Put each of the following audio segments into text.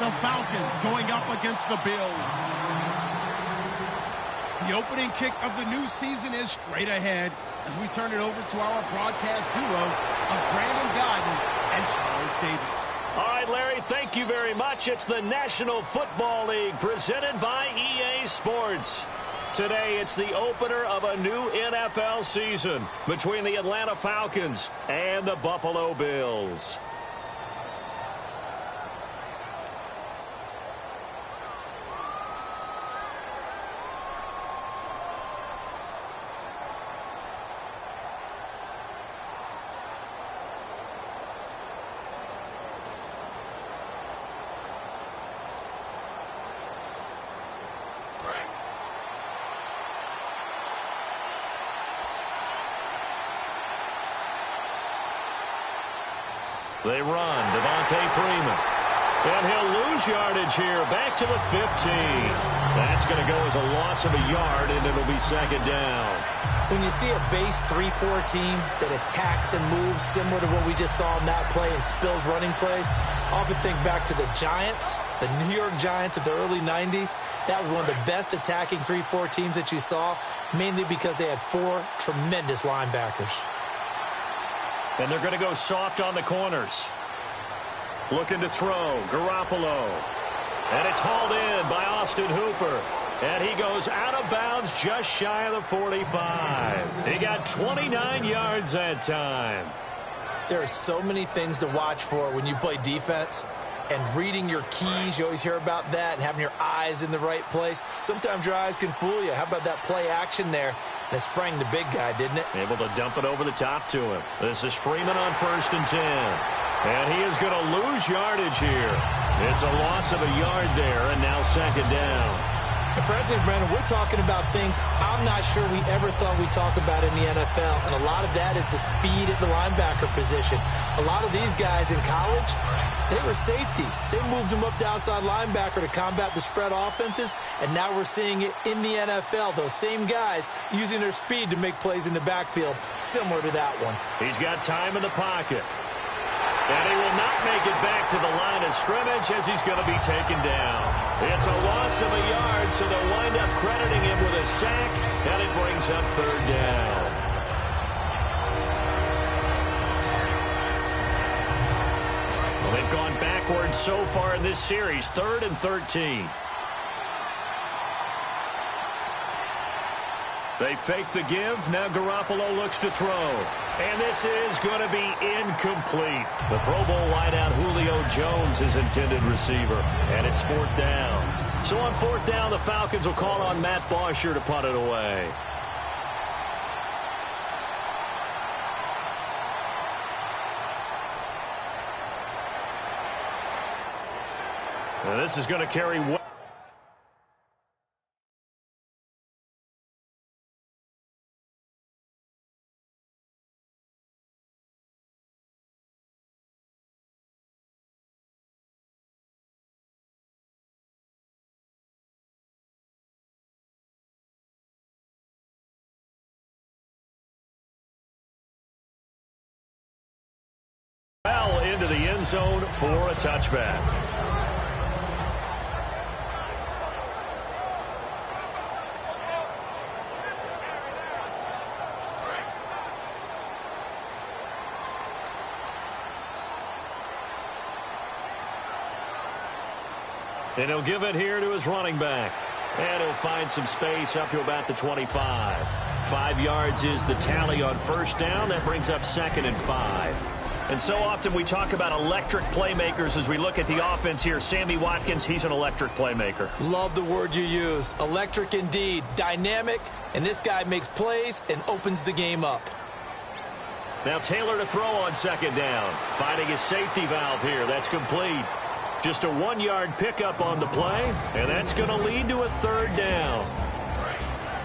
the Falcons going up against the Bills. The opening kick of the new season is straight ahead as we turn it over to our broadcast duo of Brandon Godden and Charles Davis. All right, Larry, thank you very much. It's the National Football League presented by EA Sports. Today, it's the opener of a new NFL season between the Atlanta Falcons and the Buffalo Bills. They run, Devontae Freeman. And he'll lose yardage here, back to the 15. That's going to go as a loss of a yard, and it'll be second down. When you see a base 3-4 team that attacks and moves similar to what we just saw in that play and spills running plays, I often think back to the Giants, the New York Giants of the early 90s. That was one of the best attacking 3-4 teams that you saw, mainly because they had 4 tremendous linebackers. And they're going to go soft on the corners. Looking to throw, Garoppolo. And it's hauled in by Austin Hooper. And he goes out of bounds just shy of the 45. He got 29 yards that time. There are so many things to watch for when you play defense. And reading your keys, you always hear about that, and having your eyes in the right place. Sometimes your eyes can fool you. How about that play action there? And it sprang the big guy, didn't it? Able to dump it over the top to him. This is Freeman on 1st and 10. And he is going to lose yardage here. It's a loss of a yard there, and now second down. And frankly, Brandon, we're talking about things I'm not sure we ever thought we'd talk about in the NFL. And a lot of that is the speed at the linebacker position. A lot of these guys in college, they were safeties. They moved them up to outside linebacker to combat the spread offenses. And now we're seeing it in the NFL. Those same guys using their speed to make plays in the backfield, similar to that one. He's got time in the pocket. And he will not make it back to the line of scrimmage as he's going to be taken down. It's a loss of a yard, so they'll wind up crediting him with a sack, and it brings up third down. Well, they've gone backwards so far in this series, 3rd and 13. They fake the give. Now Garoppolo looks to throw. And this is going to be incomplete. The Pro Bowl wideout Julio Jones is intended receiver. And it's 4th down. So on 4th down, the Falcons will call on Matt Bosher to punt it away. And this is going to carry well. Into the end zone for a touchback. And he'll give it here to his running back. And he'll find some space up to about the 25. 5 yards is the tally on 1st down. That brings up 2nd and 5. And so often we talk about electric playmakers as we look at the offense here. Sammy Watkins, he's an electric playmaker. Love the word you used. Electric indeed. Dynamic. And this guy makes plays and opens the game up. Now Taylor to throw on 2nd down. Finding his safety valve here. That's complete. Just a 1-yard pickup on the play. And that's going to lead to a 3rd down.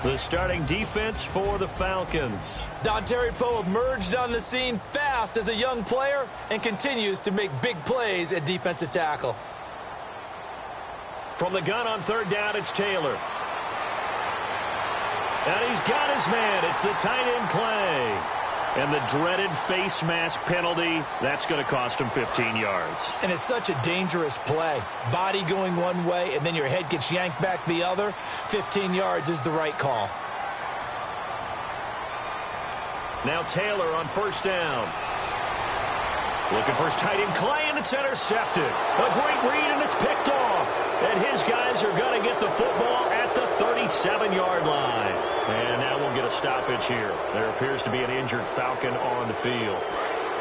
The starting defense for the Falcons. Dontari Poe emerged on the scene fast as a young player and continues to make big plays at defensive tackle. From the gun on 3rd down, it's Taylor. And he's got his man. It's the tight end Clay. And the dreaded face mask penalty, that's going to cost him 15 yards. And it's such a dangerous play. Body going one way, and then your head gets yanked back the other. 15 yards is the right call. Now Taylor on first down. Looking for his tight end Clay, and it's intercepted. A great read, and it's picked off. And his guys are going to get the football at the 37-yard line. And now we'll get a stoppage here. There appears to be an injured Falcon on the field.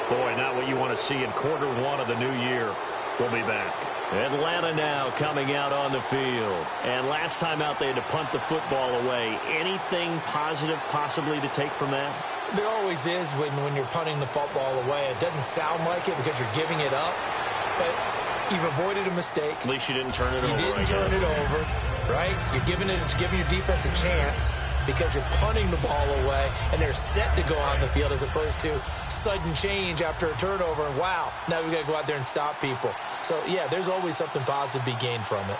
Boy, not what you want to see in quarter one of the new year. We'll be back. Atlanta now coming out on the field. And last time out, they had to punt the football away. Anything positive possibly to take from that? There always is when you're punting the football away. It doesn't sound like it because you're giving it up, but you've avoided a mistake. At least you didn't turn it over. You didn't turn it over, right? You're giving your defense a chance because you're punting the ball away, and they're set to go on the field as opposed to sudden change after a turnover. And wow, now we've got to go out there and stop people. So, yeah, there's always something positive to be gained from it.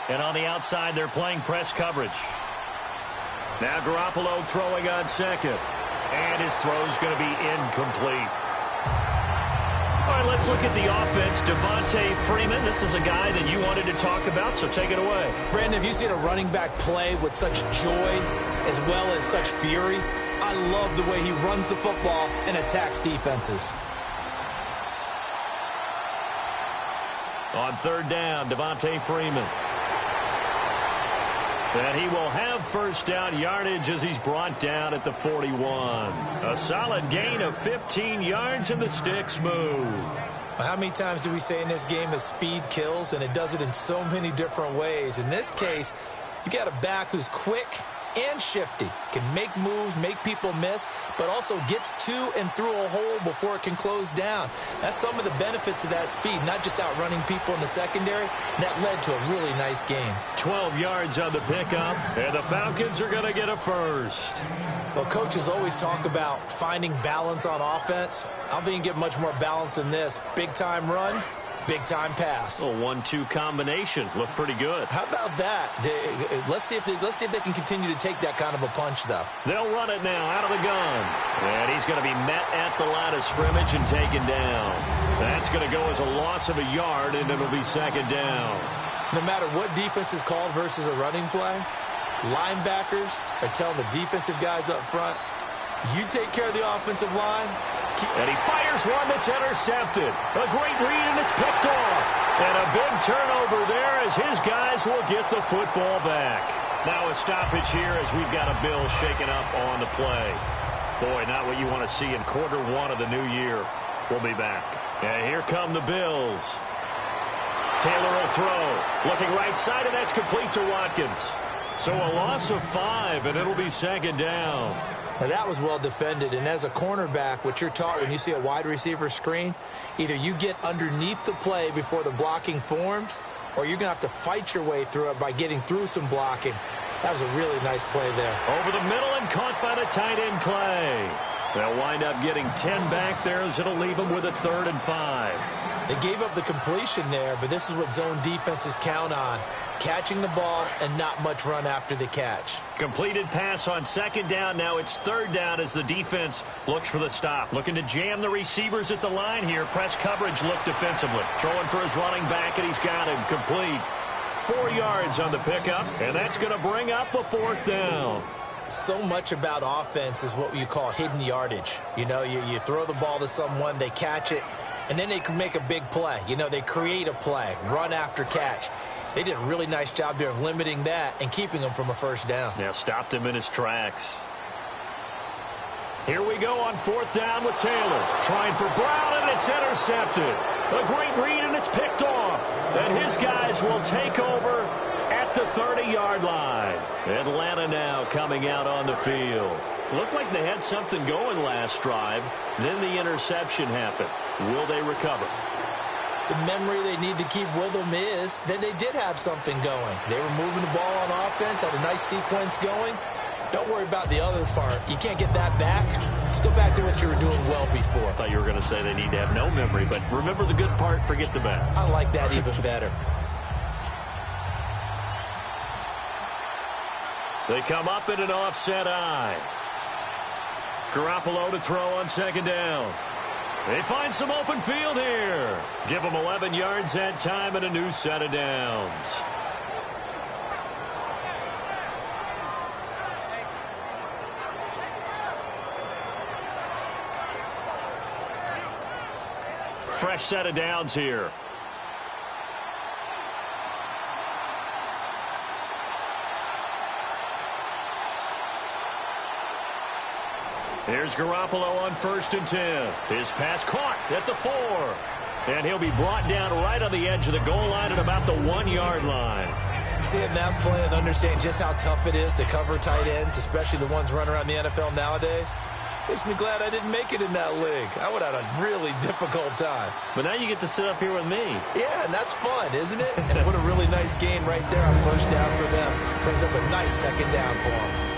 And on the outside, they're playing press coverage. Now Garoppolo throwing on second. And his throw's going to be incomplete. All right, let's look at the offense. Devontae Freeman, this is a guy that you wanted to talk about, so take it away. Brandon, have you seen a running back play with such joy as well as such fury? I love the way he runs the football and attacks defenses. On third down, Devontae Freeman. And he will have first down yardage as he's brought down at the 41. A solid gain of 15 yards, and the sticks move. How many times do we say in this game that speed kills, and it does it in so many different ways? In this case, you got a back who's quick and shifty, can make moves, make people miss, but also gets to and through a hole before it can close down. That's some of the benefits of that speed, not just outrunning people in the secondary. That led to a really nice game. 12 yards on the pickup, and the Falcons are going to get a first. Well, coaches always talk about finding balance on offense. I don't think you can get much more balance than this. Big-time run, big-time pass. A 1-2 combination. Looked pretty good. How about that? Let's see if they can continue to take that kind of a punch, though. They'll run it now out of the gun. And he's going to be met at the line of scrimmage and taken down. That's going to go as a loss of a yard, and it'll be second down. No matter what defense is called versus a running play, linebackers are telling the defensive guys up front, you take care of the offensive line. And he fires one that's intercepted. A great read, and it's picked off. And a big turnover there as his guys will get the football back. Now a stoppage here as we've got a Bill shaken up on the play. Boy, not what you want to see in quarter one of the new year. We'll be back. And here come the Bills. Taylor will throw. Looking right side, and that's complete to Watkins. So a loss of 5, and it'll be second down. Now, that was well defended, and as a cornerback, what you're taught when you see a wide receiver screen, either you get underneath the play before the blocking forms, or you're going to have to fight your way through it by getting through some blocking. That was a really nice play there. Over the middle and caught by the tight end Clay. They'll wind up getting 10 back there as it'll leave them with a 3rd and 5. They gave up the completion there, but this is what zone defenses count on. Catching the ball and not much run after the catch. Completed pass on second down. Now it's third down as the defense looks for the stop. Looking to jam the receivers at the line here. Press coverage look defensively. Throwing for his running back, and he's got him complete. 4 yards on the pickup, and that's going to bring up a 4th down. So much about offense is what you call hidden yardage. You know, you throw the ball to someone, they catch it, and then they can make a big play. You know, they create a play, run after catch. They did a really nice job there of limiting that and keeping him from a first down. Yeah, stopped him in his tracks. Here we go on 4th down with Taylor. Trying for Brown, and it's intercepted. A great read, and it's picked off. And his guys will take over at the 30-yard line. Atlanta now coming out on the field. Looked like they had something going last drive. Then the interception happened. Will they recover? The memory they need to keep with them is that they did have something going. They were moving the ball on offense, had a nice sequence going. Don't worry about the other part. You can't get that back. Let's go back to what you were doing well before. I thought you were going to say they need to have no memory, but remember the good part, forget the bad. I like that even better. They come up in an offset eye. Garoppolo to throw on second down. They find some open field here. Give them 11 yards that time and a new set of downs. Fresh set of downs here. Here's Garoppolo on 1st and 10. His pass caught at the 4. And he'll be brought down right on the edge of the goal line at about the 1-yard line. Seeing that play and understanding just how tough it is to cover tight ends, especially the ones running around the NFL nowadays, makes me glad I didn't make it in that league. I would have had a really difficult time. But now you get to sit up here with me. Yeah, and that's fun, isn't it? And what a really nice gain right there on 1st down for them. Brings up a nice 2nd down for them.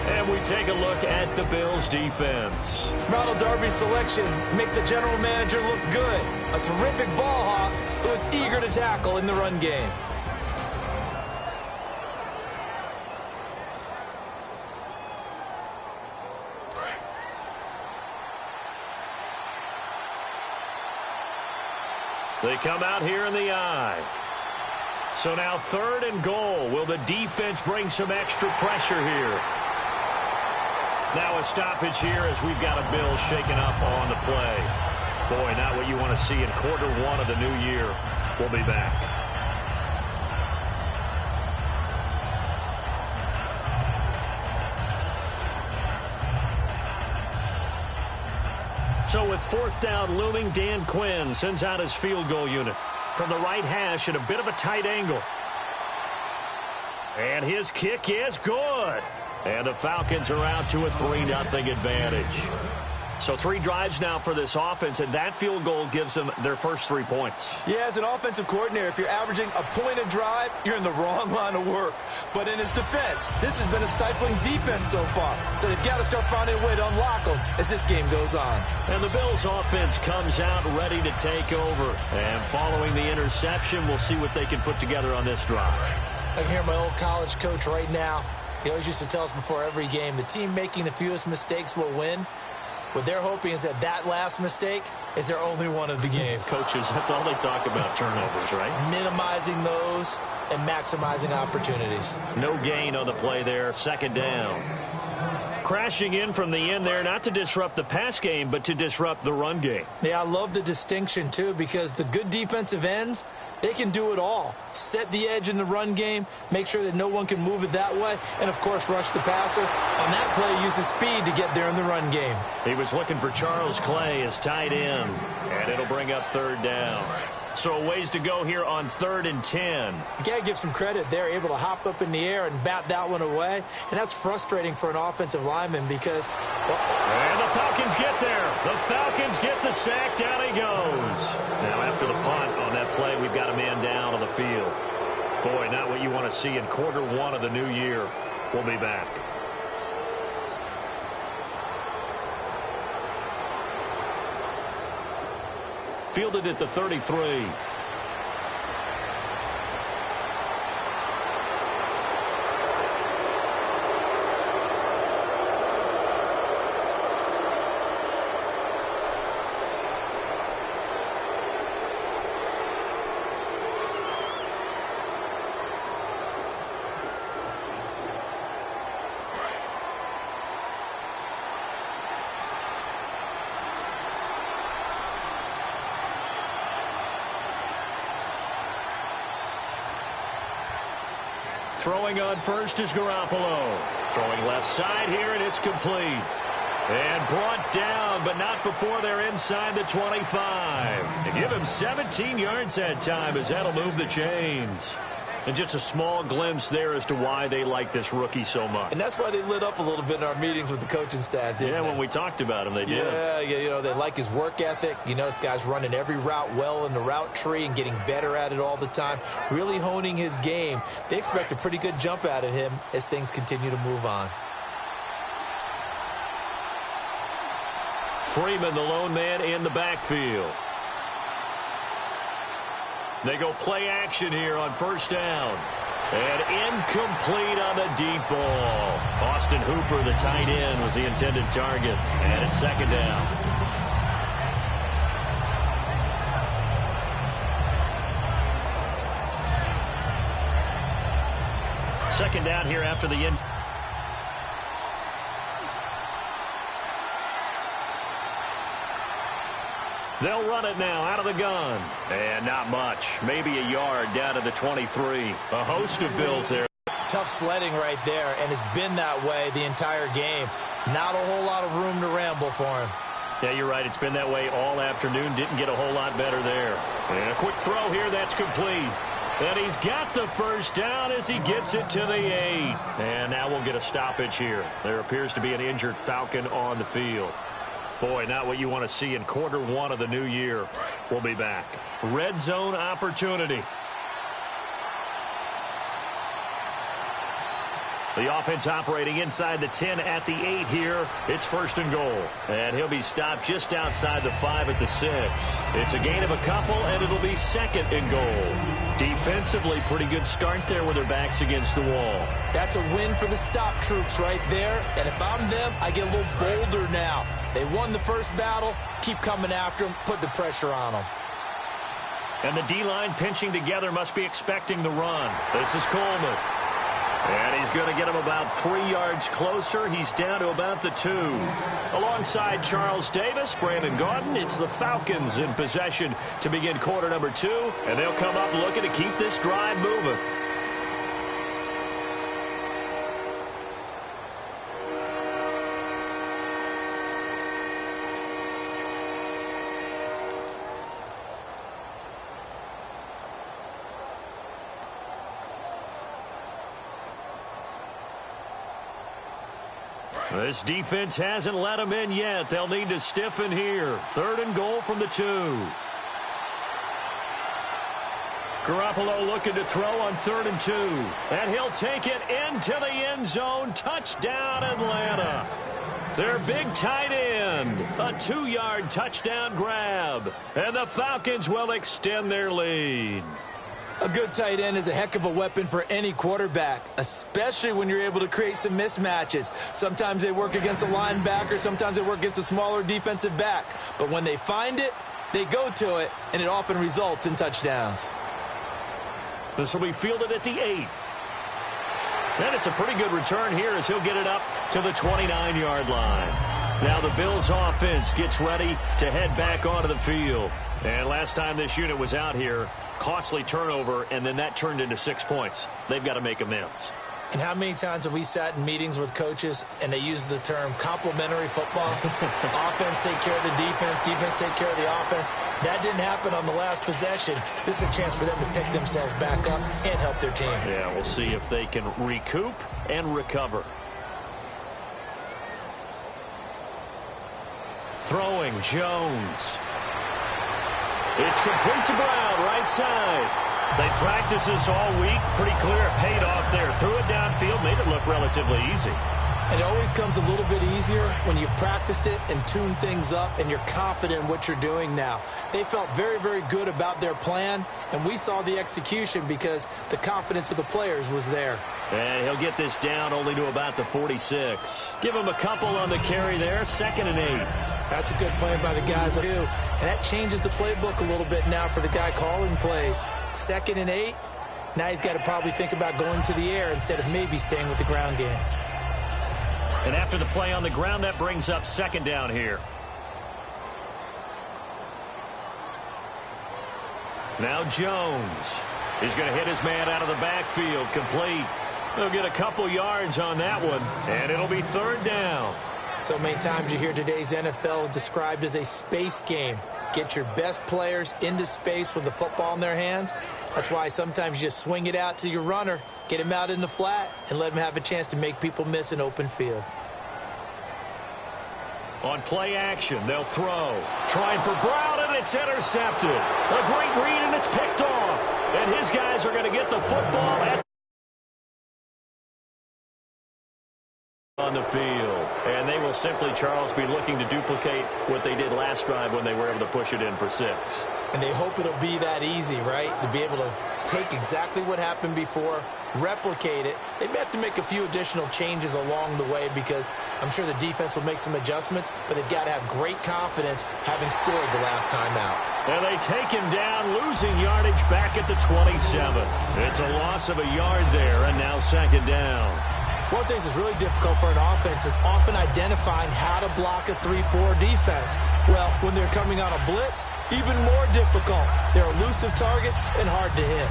And we take a look at the Bills' defense. Ronald Darby's selection makes a general manager look good. A terrific ball hawk who is eager to tackle in the run game. They come out here in the eye. So now 3rd and goal. Will the defense bring some extra pressure here? Now a stoppage here as we've got a Bill shaken up on the play. Boy, not what you want to see in quarter 1 of the new year. We'll be back. So with 4th down looming, Dan Quinn sends out his field goal unit from the right hash at a bit of a tight angle. And his kick is good. And the Falcons are out to a 3-0 advantage. So 3 drives now for this offense, and that field goal gives them their first 3 points. Yeah, as an offensive coordinator, if you're averaging a point a drive, you're in the wrong line of work. But in his defense, this has been a stifling defense so far. So they've got to start finding a way to unlock them as this game goes on. And the Bills offense comes out ready to take over. And following the interception, we'll see what they can put together on this drive. I can hear my old college coach right now. He always used to tell us before every game, the team making the fewest mistakes will win. What they're hoping is that last mistake is their only one of the game. Coaches, that's all they talk about, turnovers, right? Minimizing those and maximizing opportunities. No gain on the play there, 2nd down. Crashing in from the end there, not to disrupt the pass game, but to disrupt the run game. Yeah, I love the distinction, too, because the good defensive ends, they can do it all. Set the edge in the run game, make sure that no one can move it that way, and, of course, rush the passer. On that play, use the speed to get there in the run game. He was looking for Charles Clay as tight end, and it'll bring up 3rd down. So a ways to go here on 3rd and 10. You got to give some credit. They're able to hop up in the air and bat that one away, and that's frustrating for an offensive lineman because... And the Falcons get there. The Falcons get the sack. Down he goes. Now after the punt on that play, we've got a man down on the field. Boy, not what you want to see in quarter 1 of the new year. We'll be back. Fielded at the 33. Throwing on first is Garoppolo. Throwing left side here, and it's complete. And brought down, but not before they're inside the 25. To give him 17 yards that time, as that'll move the chains. And just a small glimpse there as to why they like this rookie so much. And that's why they lit up a little bit in our meetings with the coaching staff, didn't they? When we talked about him, they did. Yeah, you know, they like his work ethic. You know, this guy's running every route well in the route tree and getting better at it all the time, really honing his game. They expect a pretty good jump out of him as things continue to move on. Freeman, the lone man in the backfield. They go play action here on first down. And incomplete on the deep ball. Austin Hooper, the tight end, was the intended target. And it's second down. Second down here after the end. They'll run it now out of the gun. And not much. Maybe a yard down to the 23. A host of Bills there. Tough sledding right there, and it's been that way the entire game. Not a whole lot of room to ramble for him. Yeah, you're right. It's been that way all afternoon. Didn't get a whole lot better there. And a quick throw here. That's complete. And he's got the first down as he gets it to the 8. And now we'll get a stoppage here. There appears to be an injured Falcon on the field. Boy, not what you want to see in quarter one of the new year. We'll be back. Red zone opportunity. The offense operating inside the 10 at the 8 here. It's first and goal. And he'll be stopped just outside the 5 at the 6. It's a gain of a couple, and it'll be second and goal. Defensively, pretty good start there with their backs against the wall. That's a win for the stop troops right there. And if I'm them, I get a little bolder now. They won the first battle. Keep coming after them. Put the pressure on them. And the D-line pinching together must be expecting the run. This is Coleman. And he's going to get him about 3 yards closer. He's down to about the 2. Alongside Charles Davis, Brandon Gaudin, it's the Falcons in possession to begin quarter number 2. And they'll come up looking to keep this drive moving. This defense hasn't let them in yet. They'll need to stiffen here. Third and goal from the 2. Garoppolo looking to throw on 3rd and 2. And he'll take it into the end zone. Touchdown, Atlanta. Their big tight end. A 2-yard touchdown grab. And the Falcons will extend their lead. A good tight end is a heck of a weapon for any quarterback, especially when you're able to create some mismatches. Sometimes they work against a linebacker, sometimes they work against a smaller defensive back. But when they find it, they go to it, and it often results in touchdowns. This will be fielded at the 8. And it's a pretty good return here as he'll get it up to the 29-yard line. Now the Bills offense gets ready to head back onto the field. And last time this unit was out here, costly turnover, and then that turned into 6 points. They've got to make amends. And how many times have we sat in meetings with coaches and they use the term complementary football? Offense take care of the defense, defense take care of the offense. That didn't happen on the last possession. This is a chance for them to pick themselves back up and help their team. Yeah, we'll see if they can recoup and recover. Throwing, Jones. It's complete to Brown, right side. They practiced this all week. Pretty clear it paid off there. Threw it downfield, made it look relatively easy. And it always comes a little bit easier when you've practiced it and tuned things up and you're confident in what you're doing now. They felt very, very good about their plan, and we saw the execution because the confidence of the players was there. And he'll get this down only to about the 46. Give him a couple on the carry there, 2nd and 8. That's a good play by the guys too. And that changes the playbook a little bit now for the guy calling plays. 2nd and 8. Now he's got to probably think about going to the air instead of maybe staying with the ground game. And after the play on the ground, that brings up 2nd down here. Now Jones. He's going to hit his man out of the backfield, complete. He'll get a couple yards on that one, and it'll be 3rd down. So many times you hear today's NFL described as a space game. Get your best players into space with the football in their hands. That's why sometimes you just swing it out to your runner, get him out in the flat, and let him have a chance to make people miss an open field. On play action, they'll throw. Trying for Brown, and it's intercepted. A great read, and it's picked off. And his guys are going to get the football at on the field. And they will simply, Charles, be looking to duplicate what they did last drive when they were able to push it in for 6. And they hope it'll be that easy, right? To be able to take exactly what happened before, replicate it. They may have to make a few additional changes along the way because I'm sure the defense will make some adjustments, but they've got to have great confidence having scored the last time out. And they take him down, losing yardage back at the 27. It's a loss of a yard there, and now second down. One of the things that's really difficult for an offense is often identifying how to block a 3-4 defense. Well, when they're coming on a blitz, even more difficult. They're elusive targets and hard to hit.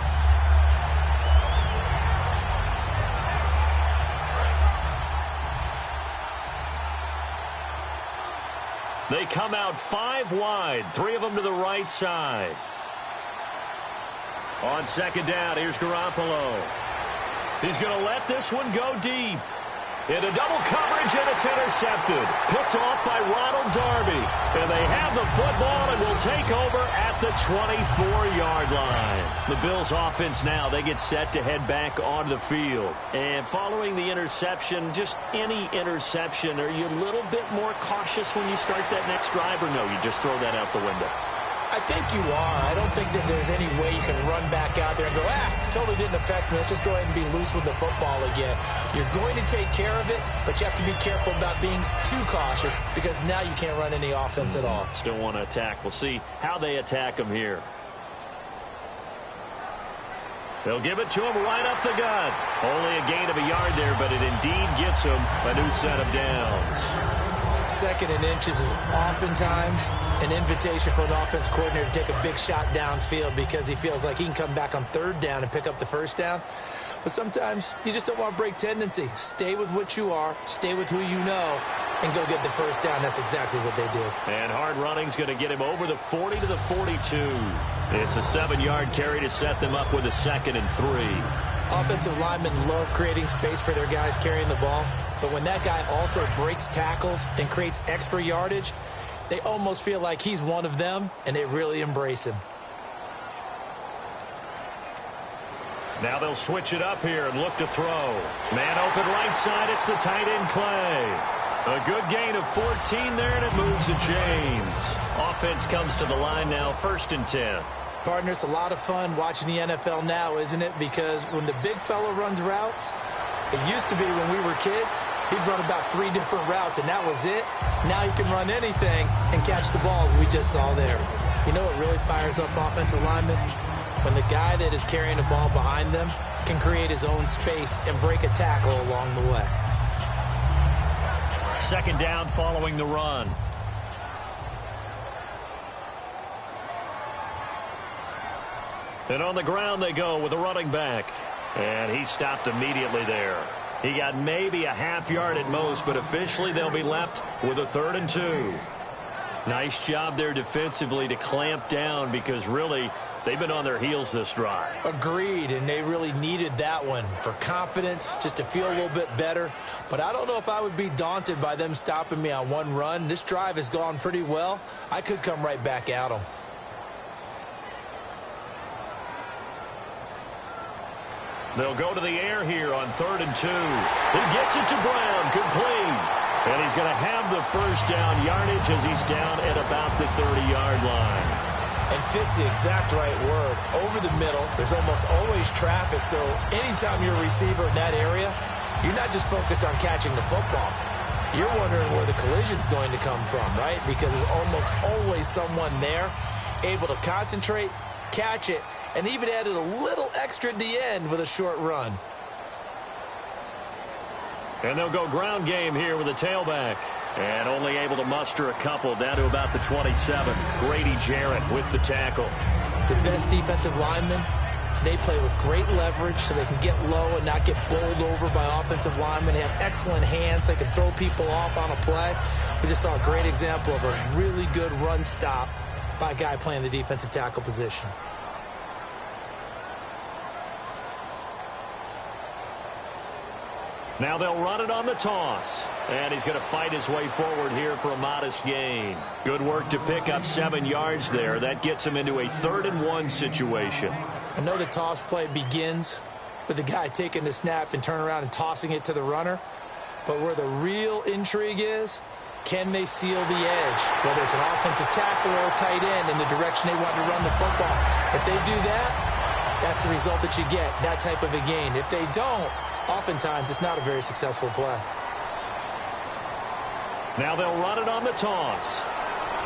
They come out 5 wide, 3 of them to the right side. On second down, here's Garoppolo. He's going to let this one go deep. Into double coverage, and it's intercepted. Picked off by Ronald Darby. And they have the football and will take over at the 24-yard line. The Bills' offense now, they get set to head back onto the field. And following the interception, just any interception, are you a little bit more cautious when you start that next drive, or no, you just throw that out the window? I think you are. I don't think that there's any way you can run back out there and go, totally didn't affect me. Let's just go ahead and be loose with the football again. You're going to take care of it, but you have to be careful about being too cautious because now you can't run any offense at all. Still want to attack. We'll see how they attack him here. They'll give it to him right up the gut. Only a gain of a yard there, but it indeed gets him a new set of downs. Second and inches is oftentimes an invitation for an offense coordinator to take a big shot downfield because he feels like he can come back on third down and pick up the first down. But sometimes you just don't want to break tendency. Stay with what you are, stay with who you know, and go get the first down. That's exactly what they do. And hard running's going to get him over the 40 to the 42. It's a 7-yard carry to set them up with a 2nd and 3. Offensive linemen love creating space for their guys carrying the ball. But when that guy also breaks tackles and creates extra yardage, they almost feel like he's one of them, and they really embrace him. Now they'll switch it up here and look to throw. Man open right side, it's the tight end Clay. A good gain of 14 there, and it moves to James. Offense comes to the line now, 1st and 10. Partner, it's a lot of fun watching the NFL now, isn't it? Because when the big fella runs routes, it used to be when we were kids, he'd run about 3 different routes, and that was it. Now he can run anything and catch the balls we just saw there. You know what really fires up offensive linemen? When the guy that is carrying the ball behind them can create his own space and break a tackle along the way. Second down following the run. And on the ground they go with a running back. And he stopped immediately there. He got maybe a half yard at most, but officially they'll be left with a 3rd and 2. Nice job there defensively to clamp down because really they've been on their heels this drive. Agreed, and they really needed that one for confidence, just to feel a little bit better. But I don't know if I would be daunted by them stopping me on one run. This drive has gone pretty well. I could come right back at them. They'll go to the air here on 3rd and 2. He gets it to Brown, complete. And he's going to have the first down yardage as he's down at about the 30-yard line. And fits the exact right word. Over the middle, there's almost always traffic, so anytime you're a receiver in that area, you're not just focused on catching the football. You're wondering where the collision's going to come from, right? Because there's almost always someone there able to concentrate, catch it, and even added a little extra at the end with a short run. And they'll go ground game here with a tailback. And only able to muster a couple down to about the 27. Grady Jarrett with the tackle. The best defensive linemen, they play with great leverage so they can get low and not get bowled over by offensive linemen. They have excellent hands. They can throw people off on a play. We just saw a great example of a really good run stop by a guy playing the defensive tackle position. Now they'll run it on the toss. And he's going to fight his way forward here for a modest gain. Good work to pick up 7 yards there. That gets him into a 3rd and 1 situation. I know the toss play begins with the guy taking the snap and turning around and tossing it to the runner. But where the real intrigue is, can they seal the edge? Whether it's an offensive tackle or a tight end in the direction they want to run the football. If they do that, that's the result that you get, that type of a gain. If they don't, oftentimes it's not a very successful play. Now they'll run it on the toss.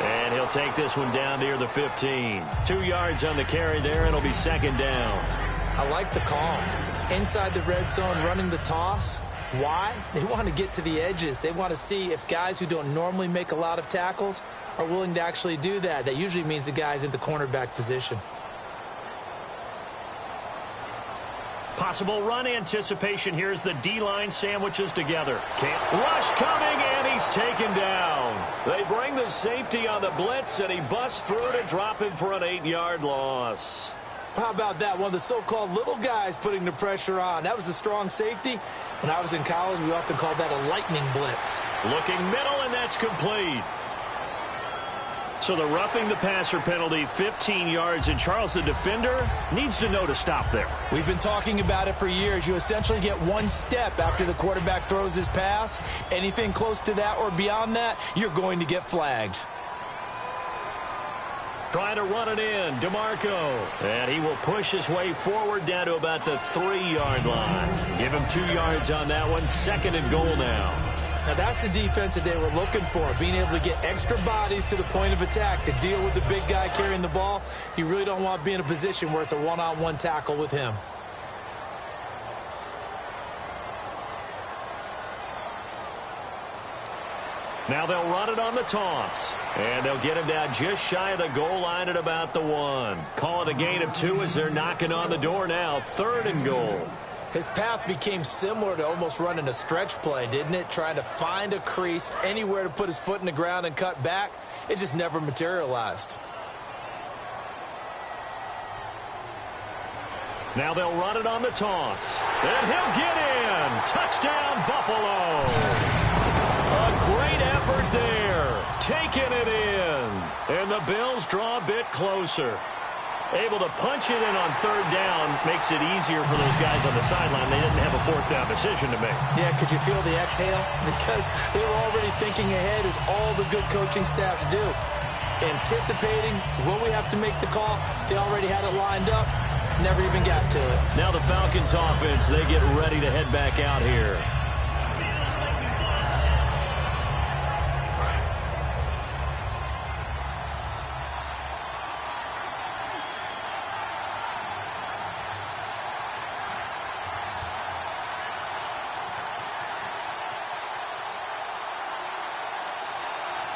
And he'll take this one down near the 15. 2 yards on the carry there, and it'll be second down. I like the call. Inside the red zone, running the toss. Why? They want to get to the edges. They want to see if guys who don't normally make a lot of tackles are willing to actually do that. That usually means the guy's in the cornerback position. Possible run anticipation. Here's the D-line sandwiches together. Rush coming, and he's taken down. They bring the safety on the blitz, and he busts through to drop him for an 8-yard loss. How about that? One of the so-called little guys putting the pressure on. That was the strong safety. When I was in college, we often called that a lightning blitz. Looking middle, and that's complete. So the roughing the passer penalty, 15 yards, and Charles, the defender, needs to know to stop there. We've been talking about it for years. You essentially get one step after the quarterback throws his pass. Anything close to that or beyond that, you're going to get flagged. Trying to run it in, DeMarco. And he will push his way forward down to about the 3-yard line. Give him 2 yards on that one. Second and goal now. Now, that's the defense that they were looking for, being able to get extra bodies to the point of attack to deal with the big guy carrying the ball. You really don't want to be in a position where it's a one-on-one tackle with him. Now they'll run it on the toss. And they'll get him down just shy of the goal line at about the 1. Call it a gain of 2 as they're knocking on the door now. Third and goal. His path became similar to almost running a stretch play, didn't it? Trying to find a crease, anywhere to put his foot in the ground and cut back. It just never materialized. Now they'll run it on the toss. And he'll get in. Touchdown, Buffalo. A great effort there. Taking it in. And the Bills draw a bit closer. Able to punch it in on third down makes it easier for those guys on the sideline. They didn't have a fourth down decision to make. Yeah, could you feel the exhale? Because they were already thinking ahead, as all the good coaching staffs do. Anticipating, will we have to make the call? They already had it lined up. Never even got to it. Now the Falcons offense, they get ready to head back out here.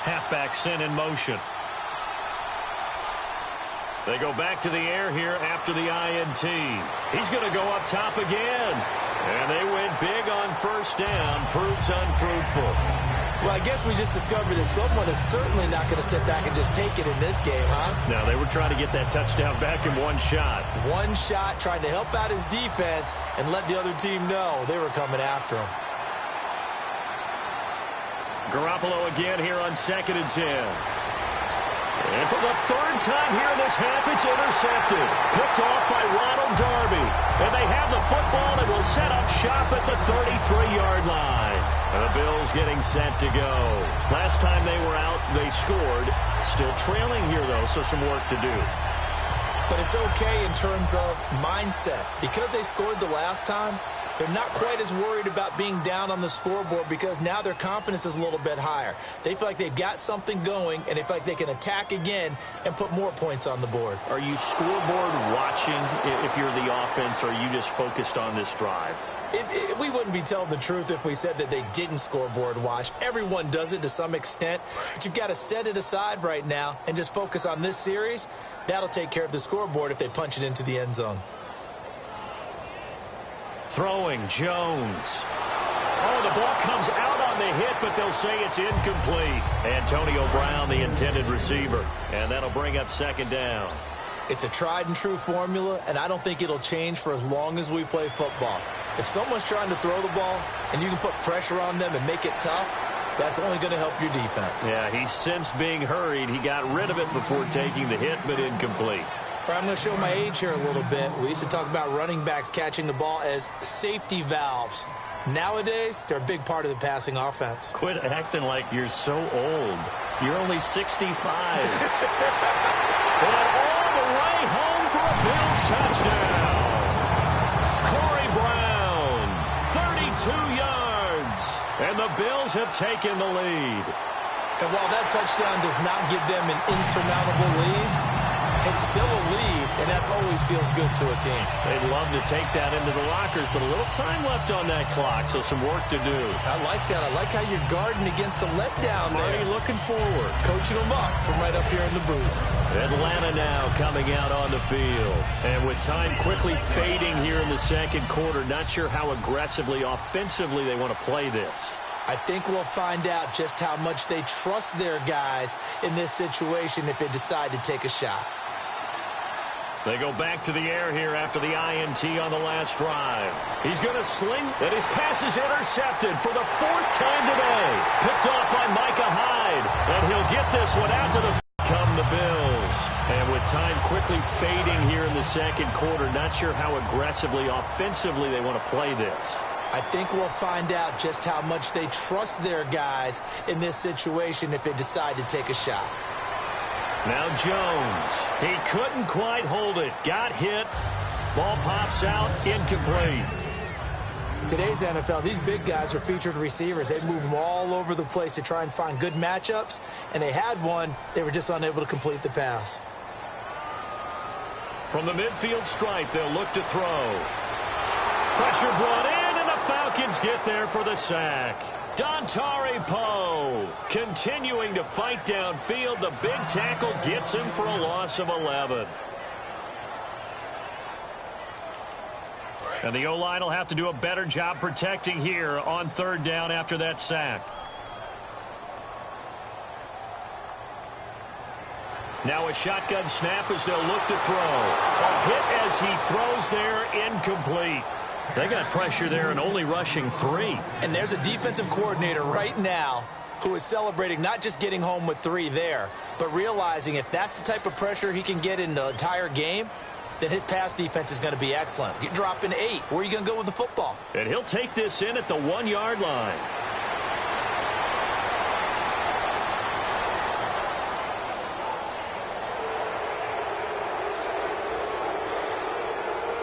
Halfback sent in motion. They go back to the air here after the INT. He's going to go up top again. And they went big on first down. Proves unfruitful. Well, I guess we just discovered that someone is certainly not going to sit back and just take it in this game, huh? No, they were trying to get that touchdown back in one shot. One shot, trying to help out his defense and let the other team know they were coming after him. Garoppolo again here on 2nd and 10. And for the third time here in this half, it's intercepted. Picked off by Ronald Darby. And they have the football and will set up shop at the 33-yard line. And the Bills getting set to go. Last time they were out, they scored. Still trailing here, though, so some work to do. But it's okay in terms of mindset. Because they scored the last time, they're not quite as worried about being down on the scoreboard because now their confidence is a little bit higher. They feel like they've got something going, and they feel like they can attack again and put more points on the board. Are you scoreboard watching if you're the offense, or are you just focused on this drive? We wouldn't be telling the truth if we said that they didn't scoreboard watch. Everyone does it to some extent, but you've got to set it aside right now and just focus on this series. That'll take care of the scoreboard if they punch it into the end zone. Throwing, Jones. Oh, the ball comes out on the hit, but they'll say it's incomplete. Antonio Brown, the intended receiver. And that'll bring up second down. It's a tried-and-true formula, and I don't think it'll change for as long as we play football. If someone's trying to throw the ball and you can put pressure on them and make it tough, that's only going to help your defense. Yeah, he's since being hurried. He got rid of it before taking the hit, but incomplete. I'm going to show my age here a little bit. We used to talk about running backs catching the ball as safety valves. Nowadays, they're a big part of the passing offense. Quit acting like you're so old. You're only 65. And all the way home for a Bills touchdown. 2 yards. And the Bills have taken the lead. And while that touchdown does not give them an insurmountable lead, it's still a lead, and that always feels good to a team. They'd love to take that into the lockers, but a little time left on that clock, so some work to do. I like that. I like how you're guarding against a letdown there. Already looking forward. Coaching them up from right up here in the booth. Atlanta now coming out on the field. And with time quickly fading here in the second quarter, not sure how aggressively, offensively they want to play this. I think we'll find out just how much they trust their guys in this situation if they decide to take a shot. They go back to the air here after the INT on the last drive. He's going to sling, and his pass is intercepted for the 4th time today. Picked off by Micah Hyde, and he'll get this one out to the come the Bills. And with time quickly fading here in the second quarter, not sure how aggressively, offensively they want to play this. I think we'll find out just how much they trust their guys in this situation if they decide to take a shot. Now Jones. He couldn't quite hold it. Got hit. Ball pops out. Incomplete. Today's NFL, these big guys are featured receivers. They move them all over the place to try and find good matchups, and they had one. They were just unable to complete the pass. From the midfield stripe, they'll look to throw. Pressure brought in, and the Falcons get there for the sack. Dontari Poe continuing to fight downfield. The big tackle gets him for a loss of 11. And the O-line will have to do a better job protecting here on 3rd down after that sack. Now a shotgun snap as they'll look to throw. A hit as he throws there, incomplete. They got pressure there and only rushing 3. And there's a defensive coordinator right now who is celebrating not just getting home with 3 there, but realizing if that's the type of pressure he can get in the entire game, then his pass defense is going to be excellent. You're dropping 8. Where are you going to go with the football? And he'll take this in at the 1-yard line.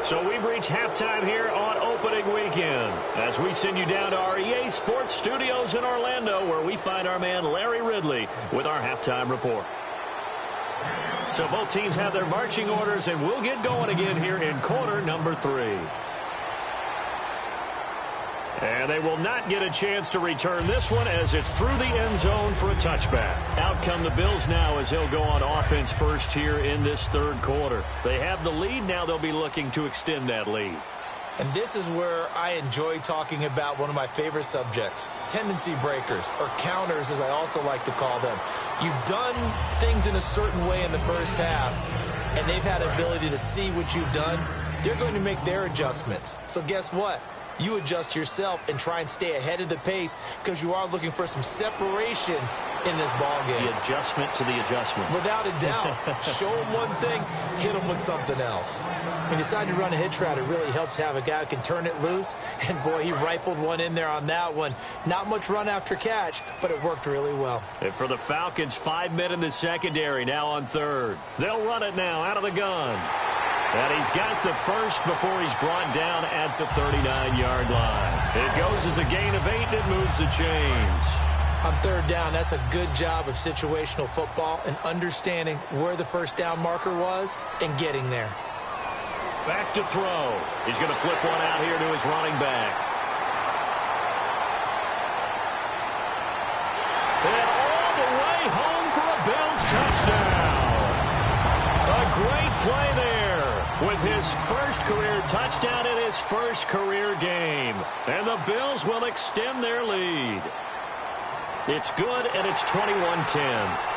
So we've reached halftime here on opening weekend as we send you down to our EA Sports Studios in Orlando, where we find our man Larry Ridley with our halftime report. So both teams have their marching orders, and we'll get going again here in quarter number 3. And they will not get a chance to return this one as it's through the end zone for a touchback. Out come the Bills now as they'll go on offense first here in this 3rd quarter. They have the lead. Now they'll be looking to extend that lead. And this is where I enjoy talking about one of my favorite subjects, tendency breakers, or counters as I also like to call them. You've done things in a certain way in the first half, and they've had ability to see what you've done. They're going to make their adjustments. So guess what? You adjust yourself and try and stay ahead of the pace because you are looking for some separation in this ball game. The adjustment to the adjustment. Without a doubt. Show them one thing, hit them with something else. When you decide to run a hitch route, it really helps to have a guy who can turn it loose. And, boy, he rifled one in there on that one. Not much run after catch, but it worked really well. And for the Falcons, 5 men in the secondary now on 3rd. They'll run it now out of the gun. And he's got the first before he's brought down at the 39-yard line. It goes as a gain of 8, and it moves the chains. On 3rd down, that's a good job of situational football and understanding where the first down marker was and getting there. Back to throw. He's going to flip one out here to his running back. And all the way home for a Bills touchdown. A great play there with his first career touchdown in his first career game. And the Bills will extend their lead. It's good, and it's 21-10.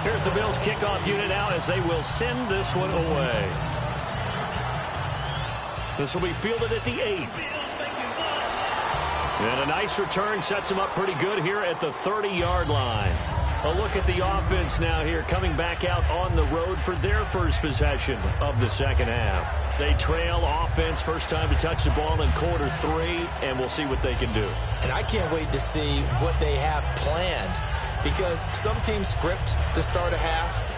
Here's the Bills kickoff unit now as they will send this one away. This will be fielded at the 8. And a nice return sets him up pretty good here at the 30-yard line. A look at the offense now here, coming back out on the road for their first possession of the second half. They trail offense first time to touch the ball in quarter 3, and we'll see what they can do. And I can't wait to see what they have planned, because some teams script to start a half.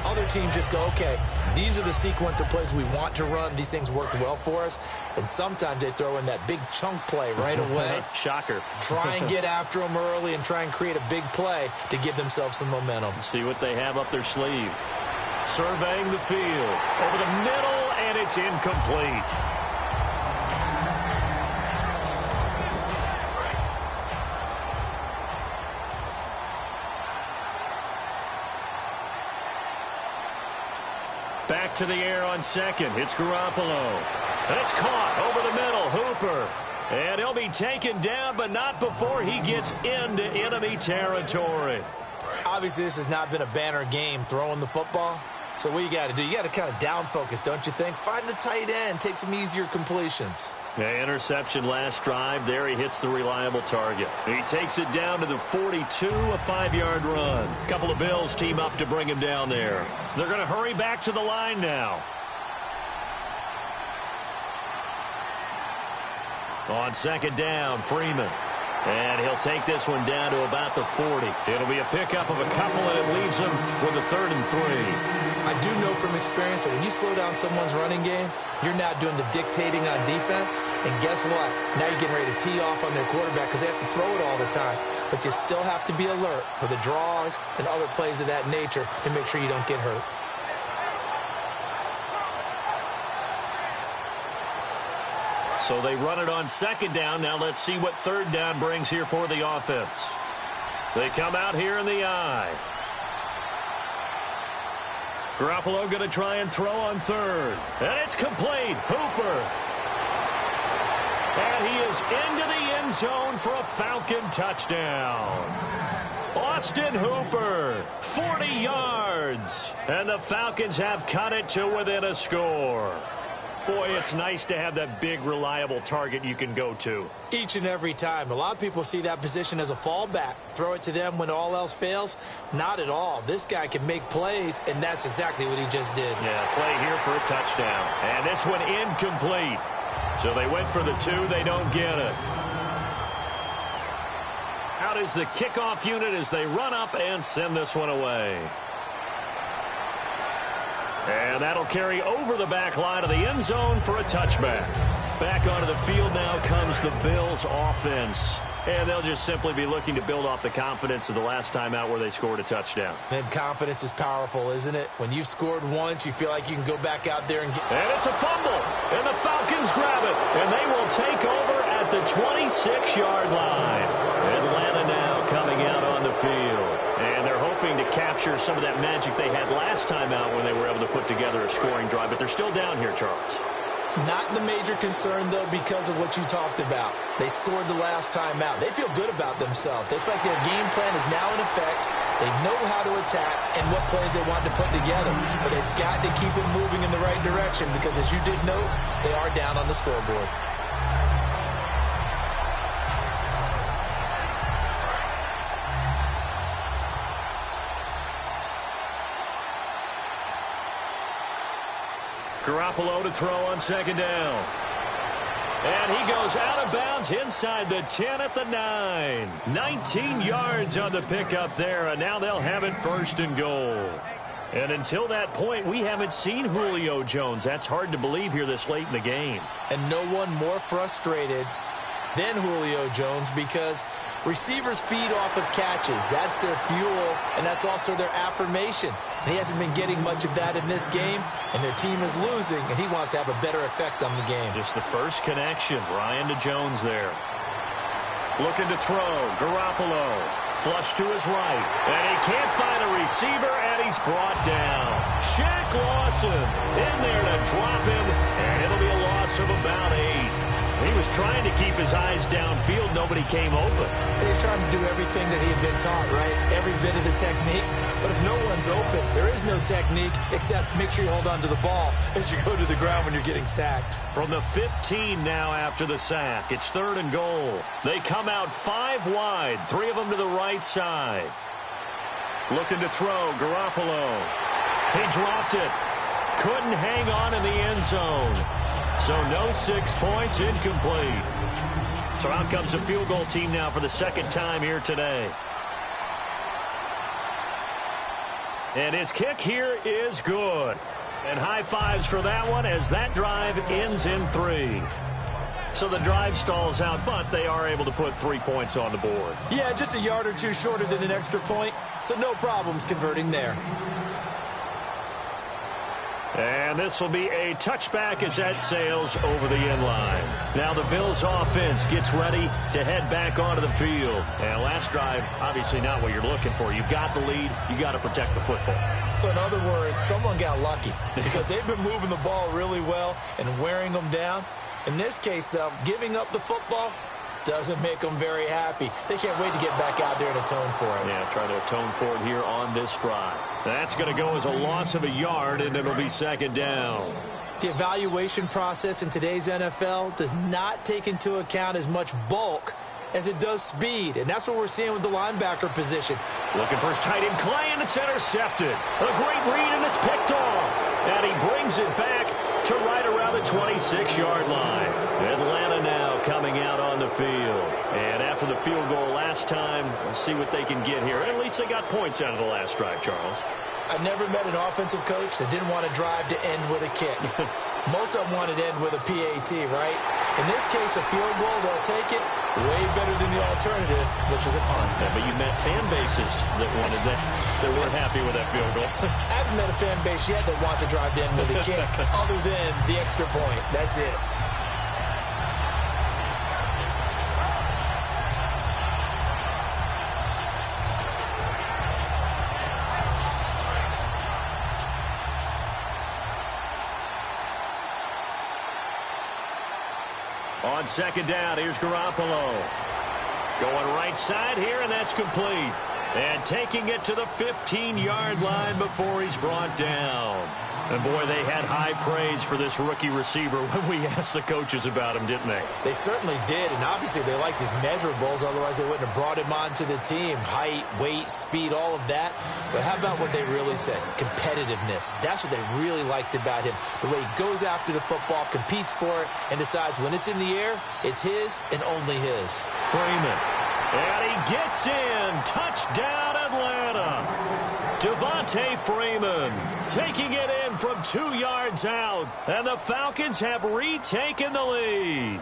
Other teams just go, okay, these are the sequence of plays we want to run. These things worked well for us. And sometimes they throw in that big chunk play right away. Shocker. Try and get after them early and try and create a big play to give themselves some momentum. See what they have up their sleeve. Surveying the field. Over the middle, and it's incomplete. Back to the air on second. It's Garoppolo. And it's caught over the middle. Hooper. And he'll be taken down, but not before he gets into enemy territory. Obviously, this has not been a banner game throwing the football. So what you got to do, you got to kind of down focus, don't you think? Find the tight end. Take some easier completions. Yeah, interception last drive. There he hits the reliable target. He takes it down to the 42, a 5-yard run. A couple of Bills team up to bring him down there. They're going to hurry back to the line now. On second down, Freeman. And he'll take this one down to about the 40. It'll be a pickup of a couple, and it leaves him with a 3rd and 3. I do know from experience that when you slow down someone's running game, you're not doing the dictating on defense. And guess what? Now you're getting ready to tee off on their quarterback because they have to throw it all the time. But you still have to be alert for the draws and other plays of that nature to make sure you don't get hurt. So they run it on second down. Now let's see what third down brings here for the offense. They come out here in the I. Garoppolo going to try and throw on third. And it's complete. Hooper. And he is into the end zone for a Falcon touchdown. Austin Hooper, 40 yards. And the Falcons have cut it to within a score. Boy, it's nice to have that big, reliable target you can go to. Each and every time. A lot of people see that position as a fallback. Throw it to them when all else fails. Not at all. This guy can make plays, and that's exactly what he just did. Yeah, play here for a touchdown. And this one incomplete. So they went for the 2. They don't get it. Out is the kickoff unit as they run up and send this one away. And that'll carry over the back line of the end zone for a touchback. Back onto the field now comes the Bills offense. And they'll just simply be looking to build off the confidence of the last time out where they scored a touchdown. And confidence is powerful, isn't it? When you've scored once, you feel like you can go back out there and get... And it's a fumble. And the Falcons grab it. And they will take over at the 26-yard line. Atlanta now coming out on the field. And they're hoping to capture some of that magic they had last time out when they were able to put together a scoring drive. But they're still down here, Charles. Not the major concern, though, because of what you talked about. They scored the last time out. They feel good about themselves. They feel like their game plan is now in effect. They know how to attack and what plays they want to put together. But they've got to keep it moving in the right direction because, as you did note, they are down on the scoreboard. Garoppolo to throw on second down. And he goes out of bounds inside the 10 at the 9. 19 yards on the pickup there, and now they'll have it 1st and goal. And until that point, we haven't seen Julio Jones. That's hard to believe here this late in the game. And no one more frustrated than Julio Jones because receivers feed off of catches. That's their fuel, and that's also their affirmation. And he hasn't been getting much of that in this game, and their team is losing, and he wants to have a better effect on the game. Just the first connection. Ryan to Jones there. Looking to throw. Garoppolo. Flush to his right. And he can't find a receiver, and he's brought down. Shaq Lawson in there to drop him, and it'll be a loss of about 8. He was trying to keep his eyes downfield. Nobody came open. He's trying to do everything that he had been taught, right? Every bit of the technique. But if no one's open, there is no technique except make sure you hold on to the ball as you go to the ground when you're getting sacked. From the 15 now after the sack. It's 3rd and goal. They come out 5 wide. 3 of them to the right side. Looking to throw. Garoppolo. He dropped it. couldn't hang on in the end zone. So no 6 points, incomplete. So out comes the field goal team now for the second time here today. And his kick here is good. And high fives for that one as that drive ends in 3. So the drive stalls out, but they are able to put 3 points on the board. Yeah, just a yard or two shorter than an extra point, so no problems converting there. And this will be a touchback as that sails over the end line. Now the Bills offense gets ready to head back onto the field. And last drive, obviously not what you're looking for. You've got the lead. You got to protect the football. So in other words, someone got lucky because they've been moving the ball really well and wearing them down. In this case, though, giving up the football doesn't make them very happy. They can't wait to get back out there and atone for it. Yeah, try to atone for it here on this drive. That's going to go as a loss of a yard, and it'll be second down. The evaluation process in today's NFL does not take into account as much bulk as it does speed, and that's what we're seeing with the linebacker position. Looking for his tight end, Clay, and it's intercepted. A great read, and it's picked off. And he brings it back to right around the 26-yard line. Atlanta now coming out on the field. And after the field goal last time, we'll see what they can get here. At least they got points out of the last drive, Charles. I've never met an offensive coach that didn't want to drive to end with a kick. Most of them wanted to end with a PAT, right? In this case, a field goal, they'll take it way better than the alternative, which is a punt. Yeah, but you met fan bases that wanted that, that weren't happy with that field goal. I haven't met a fan base yet that wants to drive to end with a kick other than the extra point. That's it. On second down, here's Garoppolo. Going right side here, and that's complete. And taking it to the 15-yard line before he's brought down. And, boy, they had high praise for this rookie receiver when we asked the coaches about him, didn't they? They certainly did, and obviously they liked his measurables. Otherwise, they wouldn't have brought him onto the team. Height, weight, speed, all of that. But how about what they really said? Competitiveness. That's what they really liked about him. The way he goes after the football, competes for it, and decides when it's in the air, it's his and only his. Freeman. And he gets in. Touchdown, Atlanta. Devontae Freeman taking it in from 2 yards out. And the Falcons have retaken the lead.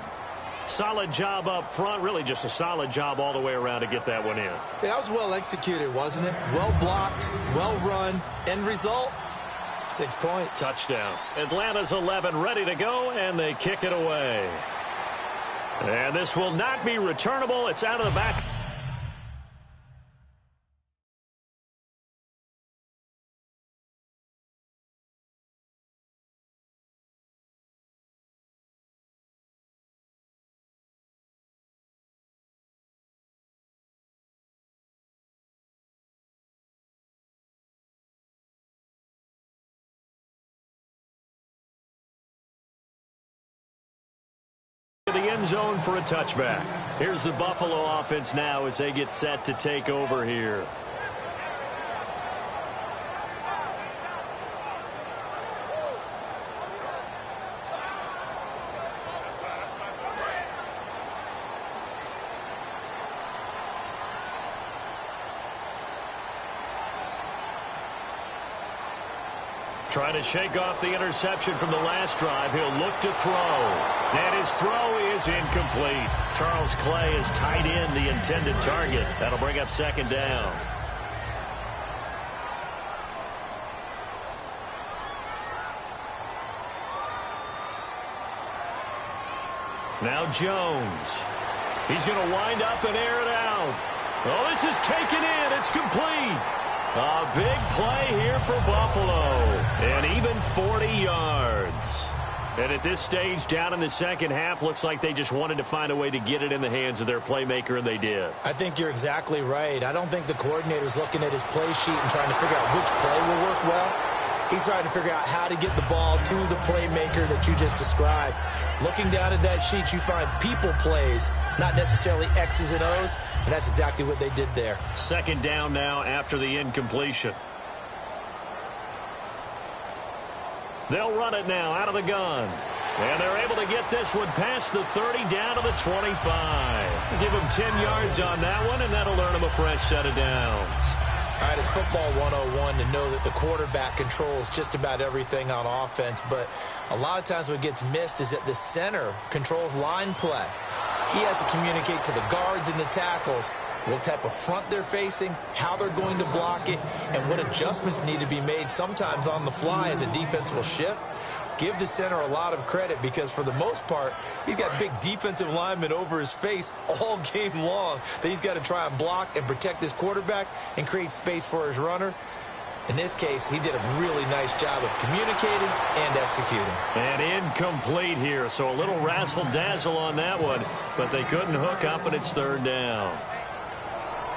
Solid job up front. Really just a solid job all the way around to get that one in. Yeah, that was well executed, wasn't it? Well blocked, well run. End result, 6 points. Touchdown. Atlanta's 11 ready to go, and they kick it away. And this will not be returnable. It's out of the back. The end zone for a touchback. Here's the Buffalo offense now as they get set to take over here. Trying to shake off the interception from the last drive. He'll look to throw. And his throw is incomplete. Charles Clay is tied in the intended target. That'll bring up second down. Now Jones. He's going to wind up and air it out. Oh, this is taken in. It's complete. A big play here for Buffalo. And even 40 yards. And at this stage, down in the second half, looks like they just wanted to find a way to get it in the hands of their playmaker, and they did. I think you're exactly right. I don't think the coordinator's looking at his play sheet and trying to figure out which play will work well. He's trying to figure out how to get the ball to the playmaker that you just described. Looking down at that sheet, you find people plays, not necessarily X's and O's, and that's exactly what they did there. Second down now after the incompletion. They'll run it now out of the gun. And they're able to get this one past the 30 down to the 25. Give them 10 yards on that one, and that'll earn them a fresh set of downs. All right, it's football 101 to know that the quarterback controls just about everything on offense, but a lot of times what gets missed is that the center controls line play. He has to communicate to the guards and the tackles what type of front they're facing, how they're going to block it, and what adjustments need to be made sometimes on the fly as a defense will shift. Give the center a lot of credit because for the most part, he's got big defensive linemen over his face all game long that he's got to try and block and protect his quarterback and create space for his runner. In this case, he did a really nice job of communicating and executing. And incomplete here, so a little razzle-dazzle on that one, but they couldn't hook up, and it's third down.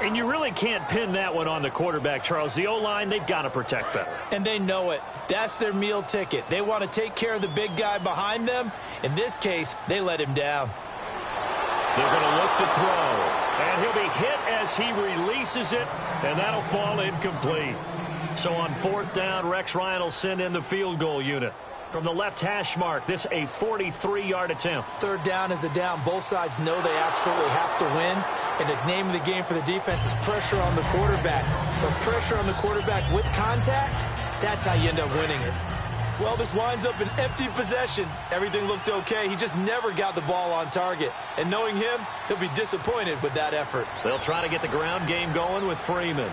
And you really can't pin that one on the quarterback, Charles. The O-line, they've got to protect better. And they know it. That's their meal ticket. They want to take care of the big guy behind them. In this case, they let him down. They're going to look to throw. And he'll be hit as he releases it, and that'll fall incomplete. So on fourth down, Rex Ryan will send in the field goal unit. From the left hash mark, this a 43-yard attempt. Third down is the down. Both sides know they absolutely have to win. And the name of the game for the defense is pressure on the quarterback. But pressure on the quarterback with contact, that's how you end up winning it. Well, this winds up an empty possession. Everything looked okay. He just never got the ball on target. And knowing him, he'll be disappointed with that effort. They'll try to get the ground game going with Freeman.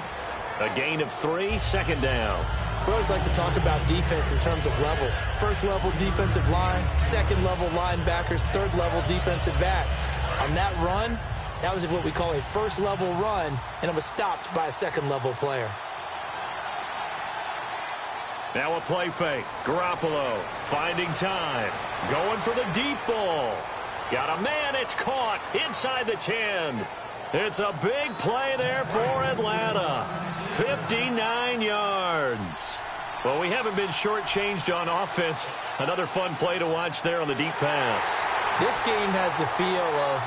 A gain of 3, second down. We always like to talk about defense in terms of levels. First level defensive line, second level linebackers, third level defensive backs. On that run, that was what we call a first level run, and it was stopped by a second level player. Now a play fake. Garoppolo finding time. Going for the deep ball. Got a man, it's caught inside the 10. It's a big play there for Atlanta. 59 yards. Well, we haven't been shortchanged on offense. Another fun play to watch there on the deep pass. This game has the feel of,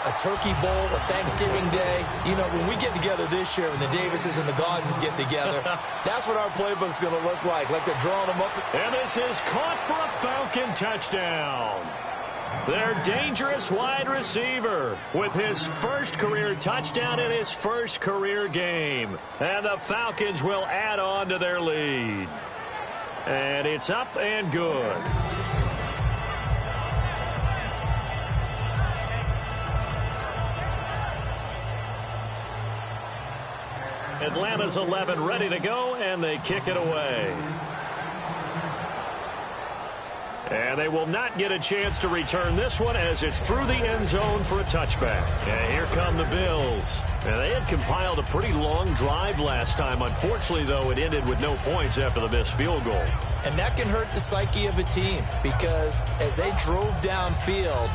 a turkey bowl, a Thanksgiving day. You know, when we get together this year, when the Davises and the Gaudens get together, that's what our playbook's going to look like they're drawing them up. And this is caught for a Falcon touchdown. Their dangerous wide receiver with his first career touchdown in his first career game. And the Falcons will add on to their lead. And it's up and good. Atlanta's 11 ready to go, and they kick it away. And they will not get a chance to return this one as it's through the end zone for a touchback. And here come the Bills. And they had compiled a pretty long drive last time. Unfortunately, though, it ended with no points after the missed field goal. And that can hurt the psyche of a team because as they drove downfield,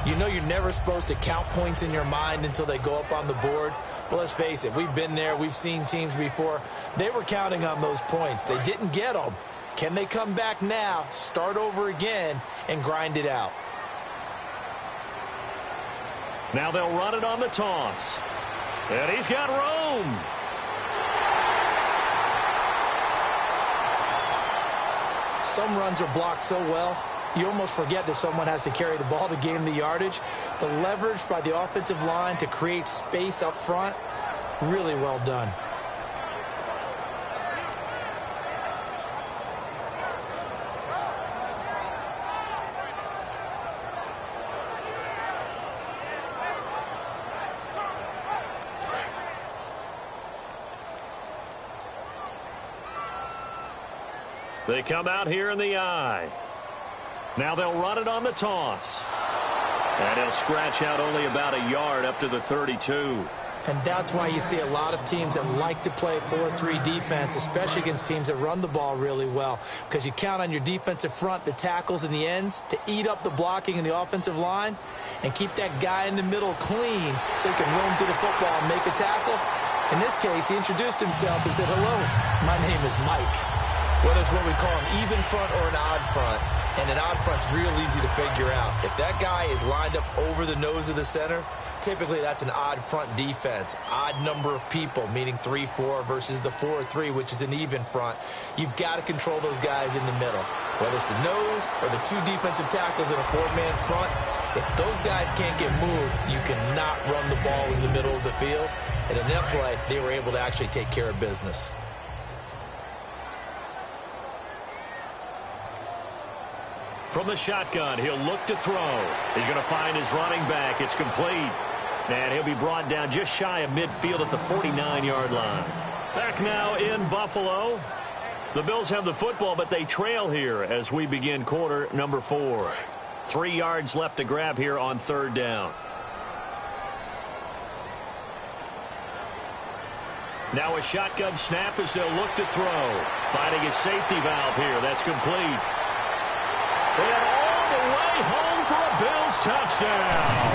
you know you're never supposed to count points in your mind until they go up on the board. But let's face it, we've been there. We've seen teams before. They were counting on those points. They didn't get them. Can they come back now, start over again, and grind it out? Now they'll run it on the toss. And he's got room. Some runs are blocked so well, you almost forget that someone has to carry the ball to gain the yardage. The leverage by the offensive line to create space up front, really well done. They come out here in the eye. Now they'll run it on the toss. And he'll scratch out only about a yard up to the 32. And that's why you see a lot of teams that like to play 4-3 defense, especially against teams that run the ball really well, because you count on your defensive front, the tackles and the ends, to eat up the blocking in the offensive line and keep that guy in the middle clean so he can roam to the football and make a tackle. In this case, he introduced himself and said, "Hello, my name is Mike." Whether it's what we call an even front or an odd front, and an odd front's real easy to figure out. If that guy is lined up over the nose of the center, typically that's an odd front defense. Odd number of people, meaning 3-4 versus the 4-3, which is an even front. You've got to control those guys in the middle. Whether it's the nose or the two defensive tackles in a four-man front, if those guys can't get moved, you cannot run the ball in the middle of the field. And in that play, they were able to actually take care of business. From the shotgun, he'll look to throw. He's going to find his running back. It's complete. And he'll be brought down just shy of midfield at the 49-yard line. Back now in Buffalo. The Bills have the football, but they trail here as we begin quarter number 4. 3 yards left to grab here on third down. Now a shotgun snap as they'll look to throw. Finding a safety valve here. That's complete. And all the way home for a Bills touchdown.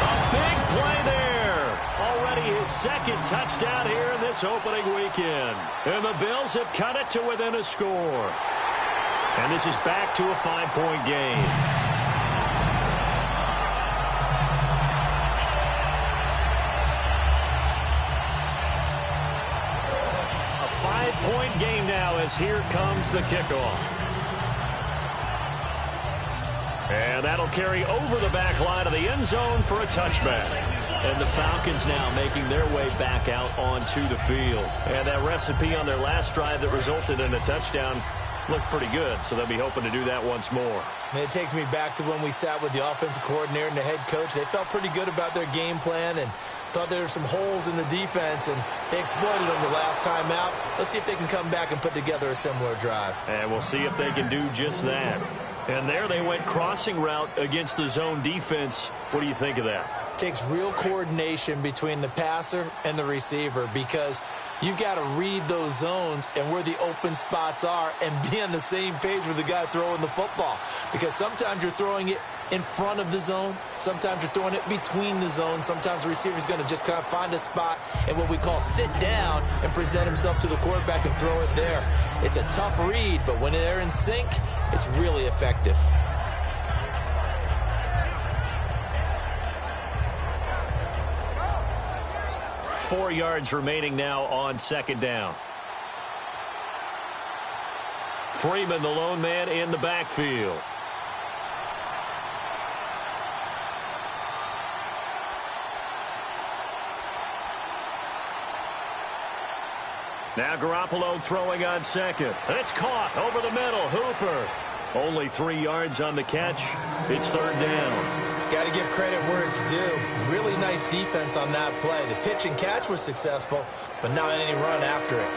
A big play there. Already his second touchdown here in this opening weekend. And the Bills have cut it to within a score. And this is back to a 5-point game. A 5-point game now as here comes the kickoff. And that'll carry over the back line of the end zone for a touchback. And the Falcons now making their way back out onto the field. And that recipe on their last drive that resulted in a touchdown looked pretty good, so they'll be hoping to do that once more. And it takes me back to when we sat with the offensive coordinator and the head coach. They felt pretty good about their game plan and thought there were some holes in the defense, and they exploited them the last time out. Let's see if they can come back and put together a similar drive. And we'll see if they can do just that. And there they went crossing route against the zone defense. What do you think of that? Takes real coordination between the passer and the receiver, because you've got to read those zones and where the open spots are and be on the same page with the guy throwing the football. Because sometimes you're throwing it in front of the zone. Sometimes you're throwing it between the zones. Sometimes the receiver's going to just kind of find a spot and what we call sit down and present himself to the quarterback and throw it there. It's a tough read, but when they're in sync, it's really effective. Four yards remaining now on second down. Freeman, the lone man in the backfield. Now Garoppolo throwing on second. It's caught over the middle. Hooper. Only 3 yards on the catch. It's third down. Got to give credit where it's due. Really nice defense on that play. The pitch and catch was successful, but not any run after it.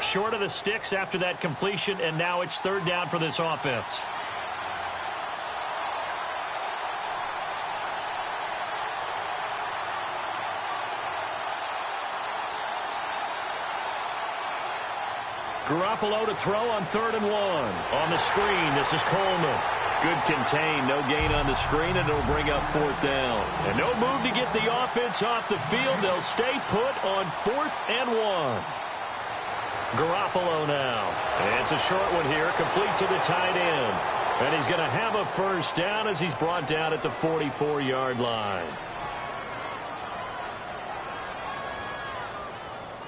Short of the sticks after that completion, and now it's third down for this offense. Garoppolo to throw on 3rd and 1. On the screen, this is Coleman. Good contain, no gain on the screen, and it'll bring up 4th down. And no move to get the offense off the field. They'll stay put on 4th and 1. Garoppolo now. And it's a short one here, complete to the tight end. And he's going to have a first down as he's brought down at the 44-yard line.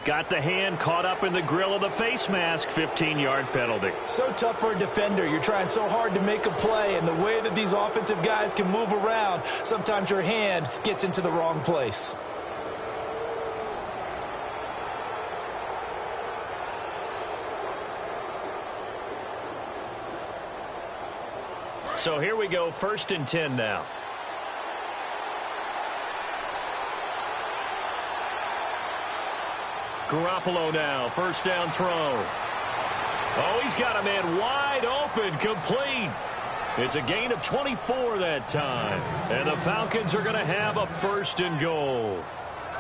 Got the hand caught up in the grill of the face mask. 15-yard penalty. So tough for a defender. You're trying so hard to make a play, and the way that these offensive guys can move around, sometimes your hand gets into the wrong place. So here we go, 1st and 10 now. Garoppolo now, first down throw. Oh, he's got a man wide open, complete. It's a gain of 24 that time. And the Falcons are going to have a 1st and goal.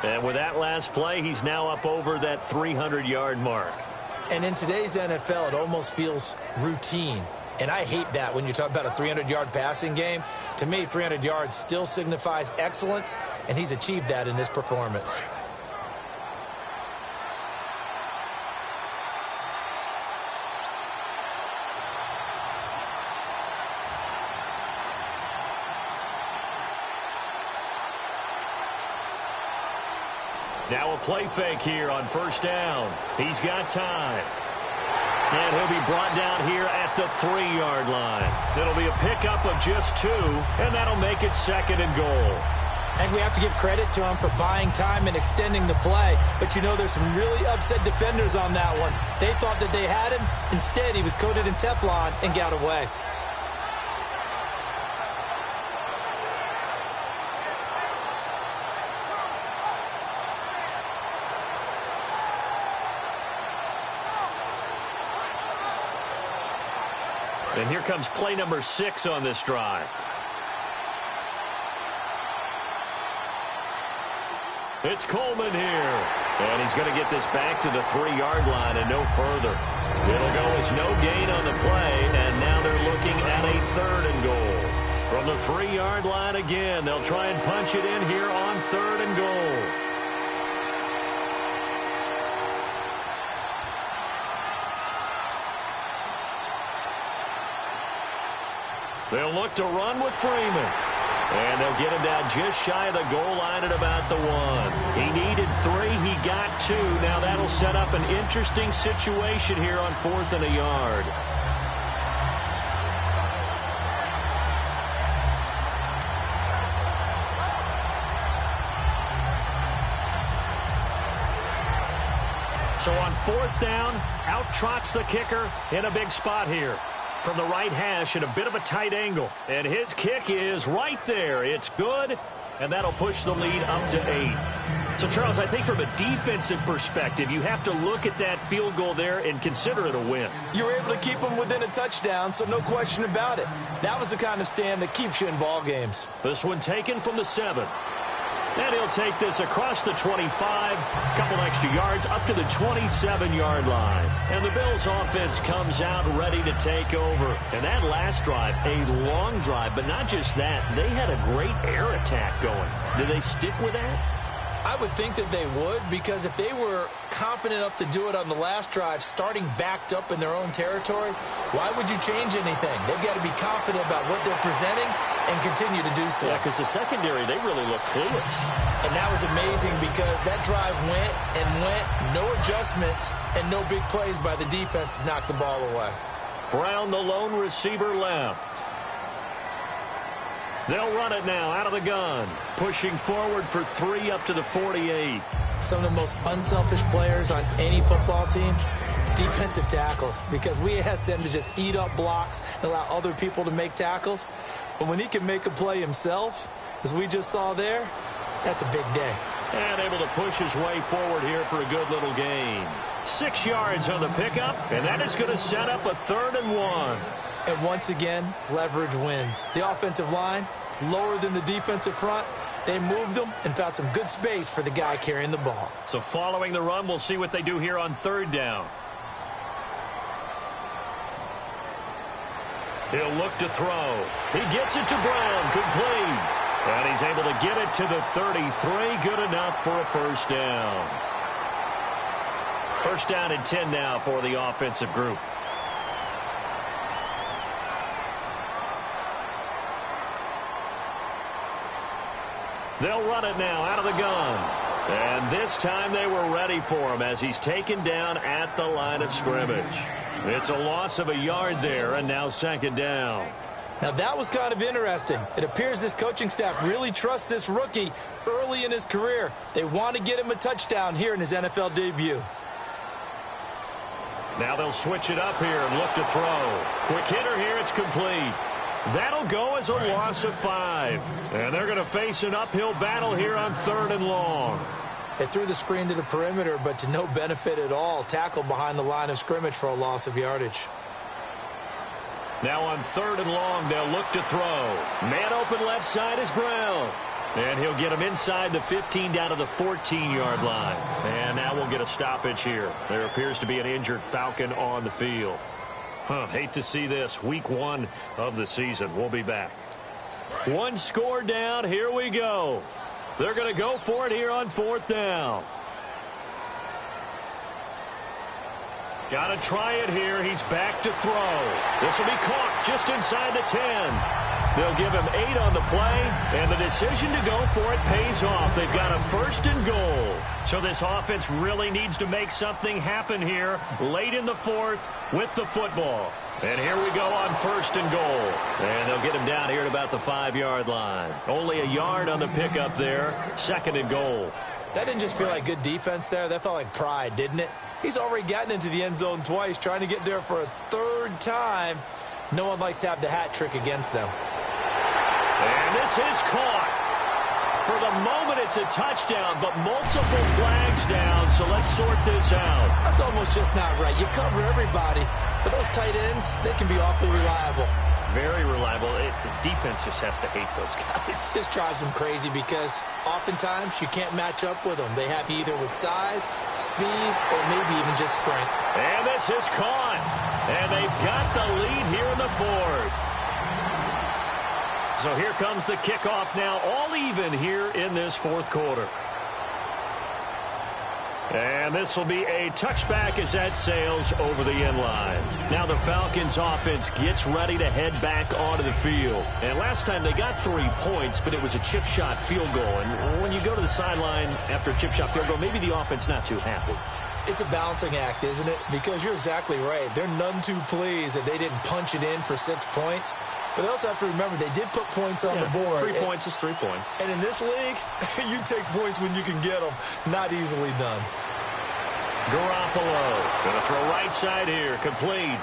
And with that last play, he's now up over that 300-yard mark. And in today's NFL, it almost feels routine. And I hate that when you talk about a 300-yard passing game. To me, 300 yards still signifies excellence, and he's achieved that in this performance. Now a play fake here on first down. He's got time. And he'll be brought down here at the 3-yard line. It'll be a pickup of just 2, and that'll make it second and goal. And we have to give credit to him for buying time and extending the play. But, there's some really upset defenders on that one. They thought that they had him. Instead, he was coated in Teflon and got away. And here comes play number 6 on this drive. It's Coleman here. And he's going to get this back to the 3-yard line and no further. It'll go as no gain on the play, and now they're looking at a 3rd and goal. From the 3-yard line again, they'll try and punch it in here on 3rd and goal. They'll look to run with Freeman. And they'll get him down just shy of the goal line at about the 1. He needed 3. He got 2. Now that'll set up an interesting situation here on 4th and a yard. So on 4th down, out trots the kicker in a big spot here. From the right hash at a bit of a tight angle. And his kick is right there. It's good, and that'll push the lead up to 8. So, Charles, I think from a defensive perspective, you have to look at that field goal there and consider it a win. You were able to keep them within a touchdown, so no question about it. That was the kind of stand that keeps you in ball games. This one taken from the 7. And he'll take this across the 25, couple extra yards up to the 27-yard line. And the Bills' offense comes out ready to take over. And that last drive, a long drive, but not just that. They had a great air attack going. Do they stick with that? I would think that they would, because if they were competent enough to do it on the last drive, starting backed up in their own territory, why would you change anything? They've got to be confident about what they're presenting and continue to do so. Yeah, because the secondary, they really look clueless. And that was amazing because that drive went and went, no adjustments, and no big plays by the defense to knock the ball away. Brown, the lone receiver, left. They'll run it now out of the gun. Pushing forward for 3 up to the 48. Some of the most unselfish players on any football team, defensive tackles, because we ask them to just eat up blocks and allow other people to make tackles. But when he can make a play himself, as we just saw there, that's a big day. And able to push his way forward here for a good little gain. 6 yards on the pickup, and that is going to set up a 3rd and 1. And once again, leverage wins. The offensive line, lower than the defensive front. They moved them and found some good space for the guy carrying the ball. So following the run, we'll see what they do here on 3rd down. He'll look to throw. He gets it to Brown, complete. And he's able to get it to the 33, good enough for a 1st down. 1st down and 10 now for the offensive group. They'll run it now out of the gun. And this time they were ready for him as he's taken down at the line of scrimmage. It's a loss of a yard there, and now 2nd down. Now that was kind of interesting. It appears this coaching staff really trusts this rookie early in his career. They want to get him a touchdown here in his NFL debut. Now they'll switch it up here and look to throw. Quick hitter here, it's complete. That'll go as a loss of 5. And they're going to face an uphill battle here on 3rd and long. They threw the screen to the perimeter, but to no benefit at all. Tackled behind the line of scrimmage for a loss of yardage. Now on 3rd and long, they'll look to throw. Man open left side is Brown. And he'll get him inside the 15 down to the 14-yard line. And now we'll get a stoppage here. There appears to be an injured Falcon on the field. Hate to see this. Week 1 of the season. We'll be back. 1 score down. Here we go. They're going to go for it here on 4th down. Got to try it here. He's back to throw. This will be caught just inside the 10. They'll give him 8 on the play, and the decision to go for it pays off. They've got a 1st and goal. So this offense really needs to make something happen here late in the 4th with the football. And here we go on 1st and goal. And they'll get him down here at about the 5-yard line. Only a yard on the pickup there. 2nd and goal. That didn't just feel like good defense there. That felt like pride, didn't it? He's already gotten into the end zone twice, trying to get there for a 3rd time. No one likes to have the hat trick against them. And this is caught. For the moment, it's a touchdown, but multiple flags down, so let's sort this out. That's almost just not right. You cover everybody, but those tight ends, they can be awfully reliable. Very reliable. Defense just has to hate those guys. Just drives them crazy because oftentimes you can't match up with them. They have you either with size, speed, or maybe even just strength. And this is caught. And they've got the lead here in the 4th. So here comes the kickoff now, all even here in this 4th quarter. And this will be a touchback as that sails over the end line. Now the Falcons offense gets ready to head back onto the field. And last time they got 3 points, but it was a chip shot field goal. And when you go to the sideline after a chip shot field goal, maybe the offense not too happy. It's a balancing act, isn't it? Because you're exactly right. They're none too pleased that they didn't punch it in for 6 points. But they also have to remember they did put points on the board. 3 points is 3 points. And in this league, you take points when you can get them. Not easily done. Garoppolo going to throw right side here. Complete.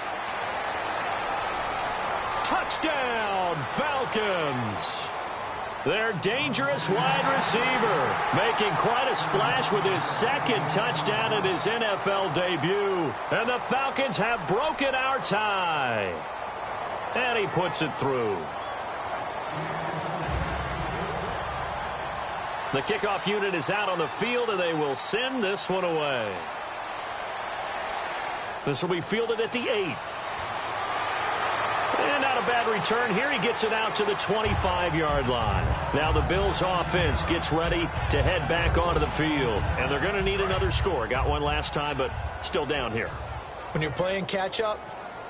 Touchdown, Falcons. Their dangerous wide receiver making quite a splash with his 2nd touchdown in his NFL debut. And the Falcons have broken our tie. And he puts it through. The kickoff unit is out on the field, and they will send this one away. This will be fielded at the 8. And not a bad return here. He gets it out to the 25-yard line. Now the Bills offense gets ready to head back onto the field. And they're going to need another score. Got one last time, but still down here. When you're playing catch-up,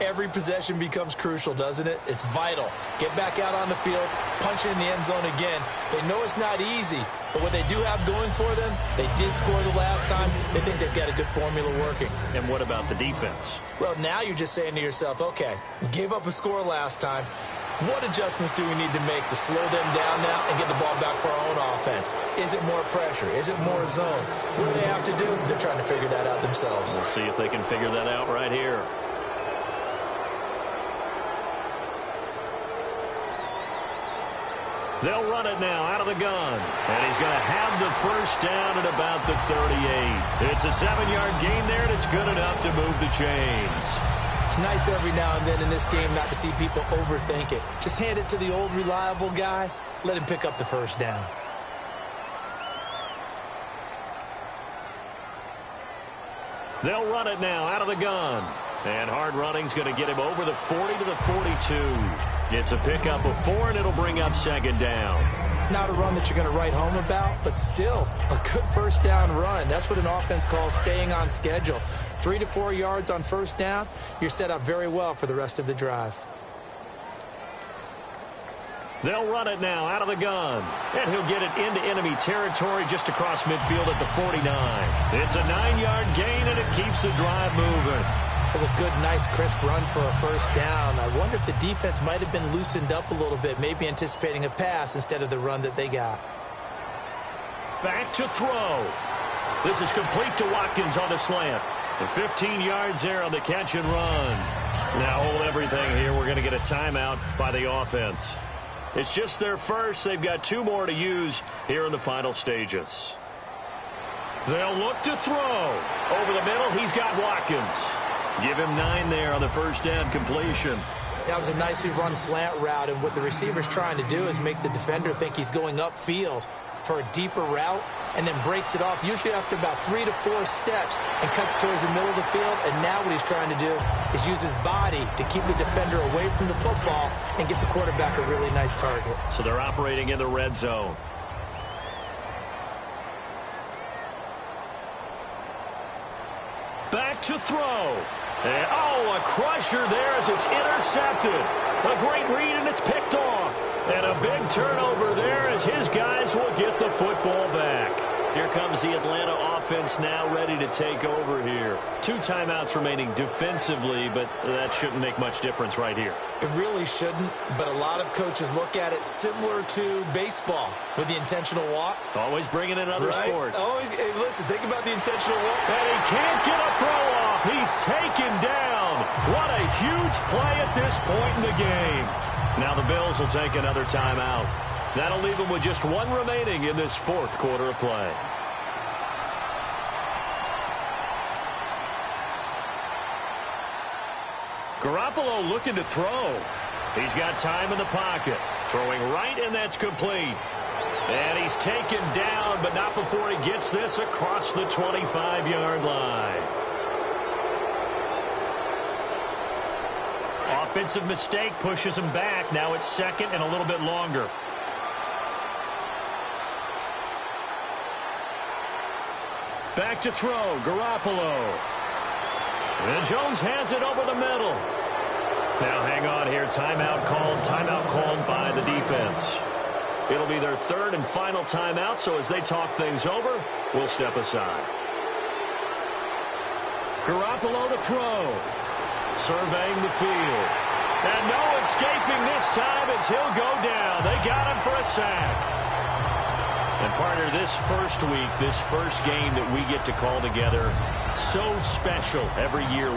every possession becomes crucial, doesn't it? It's vital. Get back out on the field, punch it in the end zone again. They know it's not easy, but what they do have going for them, they did score the last time. They think they've got a good formula working. And what about the defense? Well, now you're just saying to yourself, okay, we gave up a score last time. What adjustments do we need to make to slow them down now and get the ball back for our own offense? Is it more pressure? Is it more zone? What do they have to do? They're trying to figure that out themselves. We'll see if they can figure that out right here. They'll run it now out of the gun. And he's going to have the 1st down at about the 38. It's a 7-yard gain there, and it's good enough to move the chains. It's nice every now and then in this game not to see people overthink it. Just hand it to the old reliable guy. Let him pick up the 1st down. They'll run it now out of the gun. And hard running's going to get him over the 40 to the 42. It's a pickup of 4, and it'll bring up 2nd down. Not a run that you're going to write home about, but still a good 1st down run. That's what an offense calls staying on schedule. 3 to 4 yards on 1st down, you're set up very well for the rest of the drive. They'll run it now out of the gun. And he'll get it into enemy territory just across midfield at the 49. It's a 9-yard gain, and it keeps the drive moving. That's a good, nice, crisp run for a 1st down. I wonder if the defense might have been loosened up a little bit, maybe anticipating a pass instead of the run that they got. Back to throw. This is complete to Watkins on the slant. And 15 yards there on the catch and run. Now hold everything here. We're going to get a timeout by the offense. It's just their 1st. They've got 2 more to use here in the final stages. They'll look to throw. Over the middle, he's got Watkins. Give him 9 there on the 1st down completion. That was a nicely run slant route, and what the receiver's trying to do is make the defender think he's going upfield for a deeper route and then breaks it off, usually after about 3 to 4 steps, and cuts towards the middle of the field. And now what he's trying to do is use his body to keep the defender away from the football and get the quarterback a really nice target. So they're operating in the red zone. Back to throw. And, oh, a crusher there as it's intercepted. A great read, and it's picked off. And a big turnover there as his guys will get the football back. Here comes the Atlanta offense now ready to take over here. 2 timeouts remaining defensively, but that shouldn't make much difference right here. It really shouldn't, but a lot of coaches look at it similar to baseball with the intentional walk. Always bringing in other sports. Always, hey, listen, think about the intentional walk. And he can't get a throw off. He's taken down. What a huge play at this point in the game. Now the Bills will take another timeout. That'll leave them with just 1 remaining in this 4th quarter of play. Garoppolo looking to throw. He's got time in the pocket. Throwing right, and that's complete. And he's taken down, but not before he gets this across the 25-yard line. Offensive mistake pushes him back. Now it's 2nd and a little bit longer. Back to throw, Garoppolo. And Jones has it over the middle. Now hang on here, timeout called by the defense. It'll be their 3rd and final timeout, so as they talk things over, we'll step aside. Garoppolo to throw. Surveying the field. And no escaping this time as he'll go down. They got him for a sack. And partner, this first week, this first game that we get to call together, so special every year.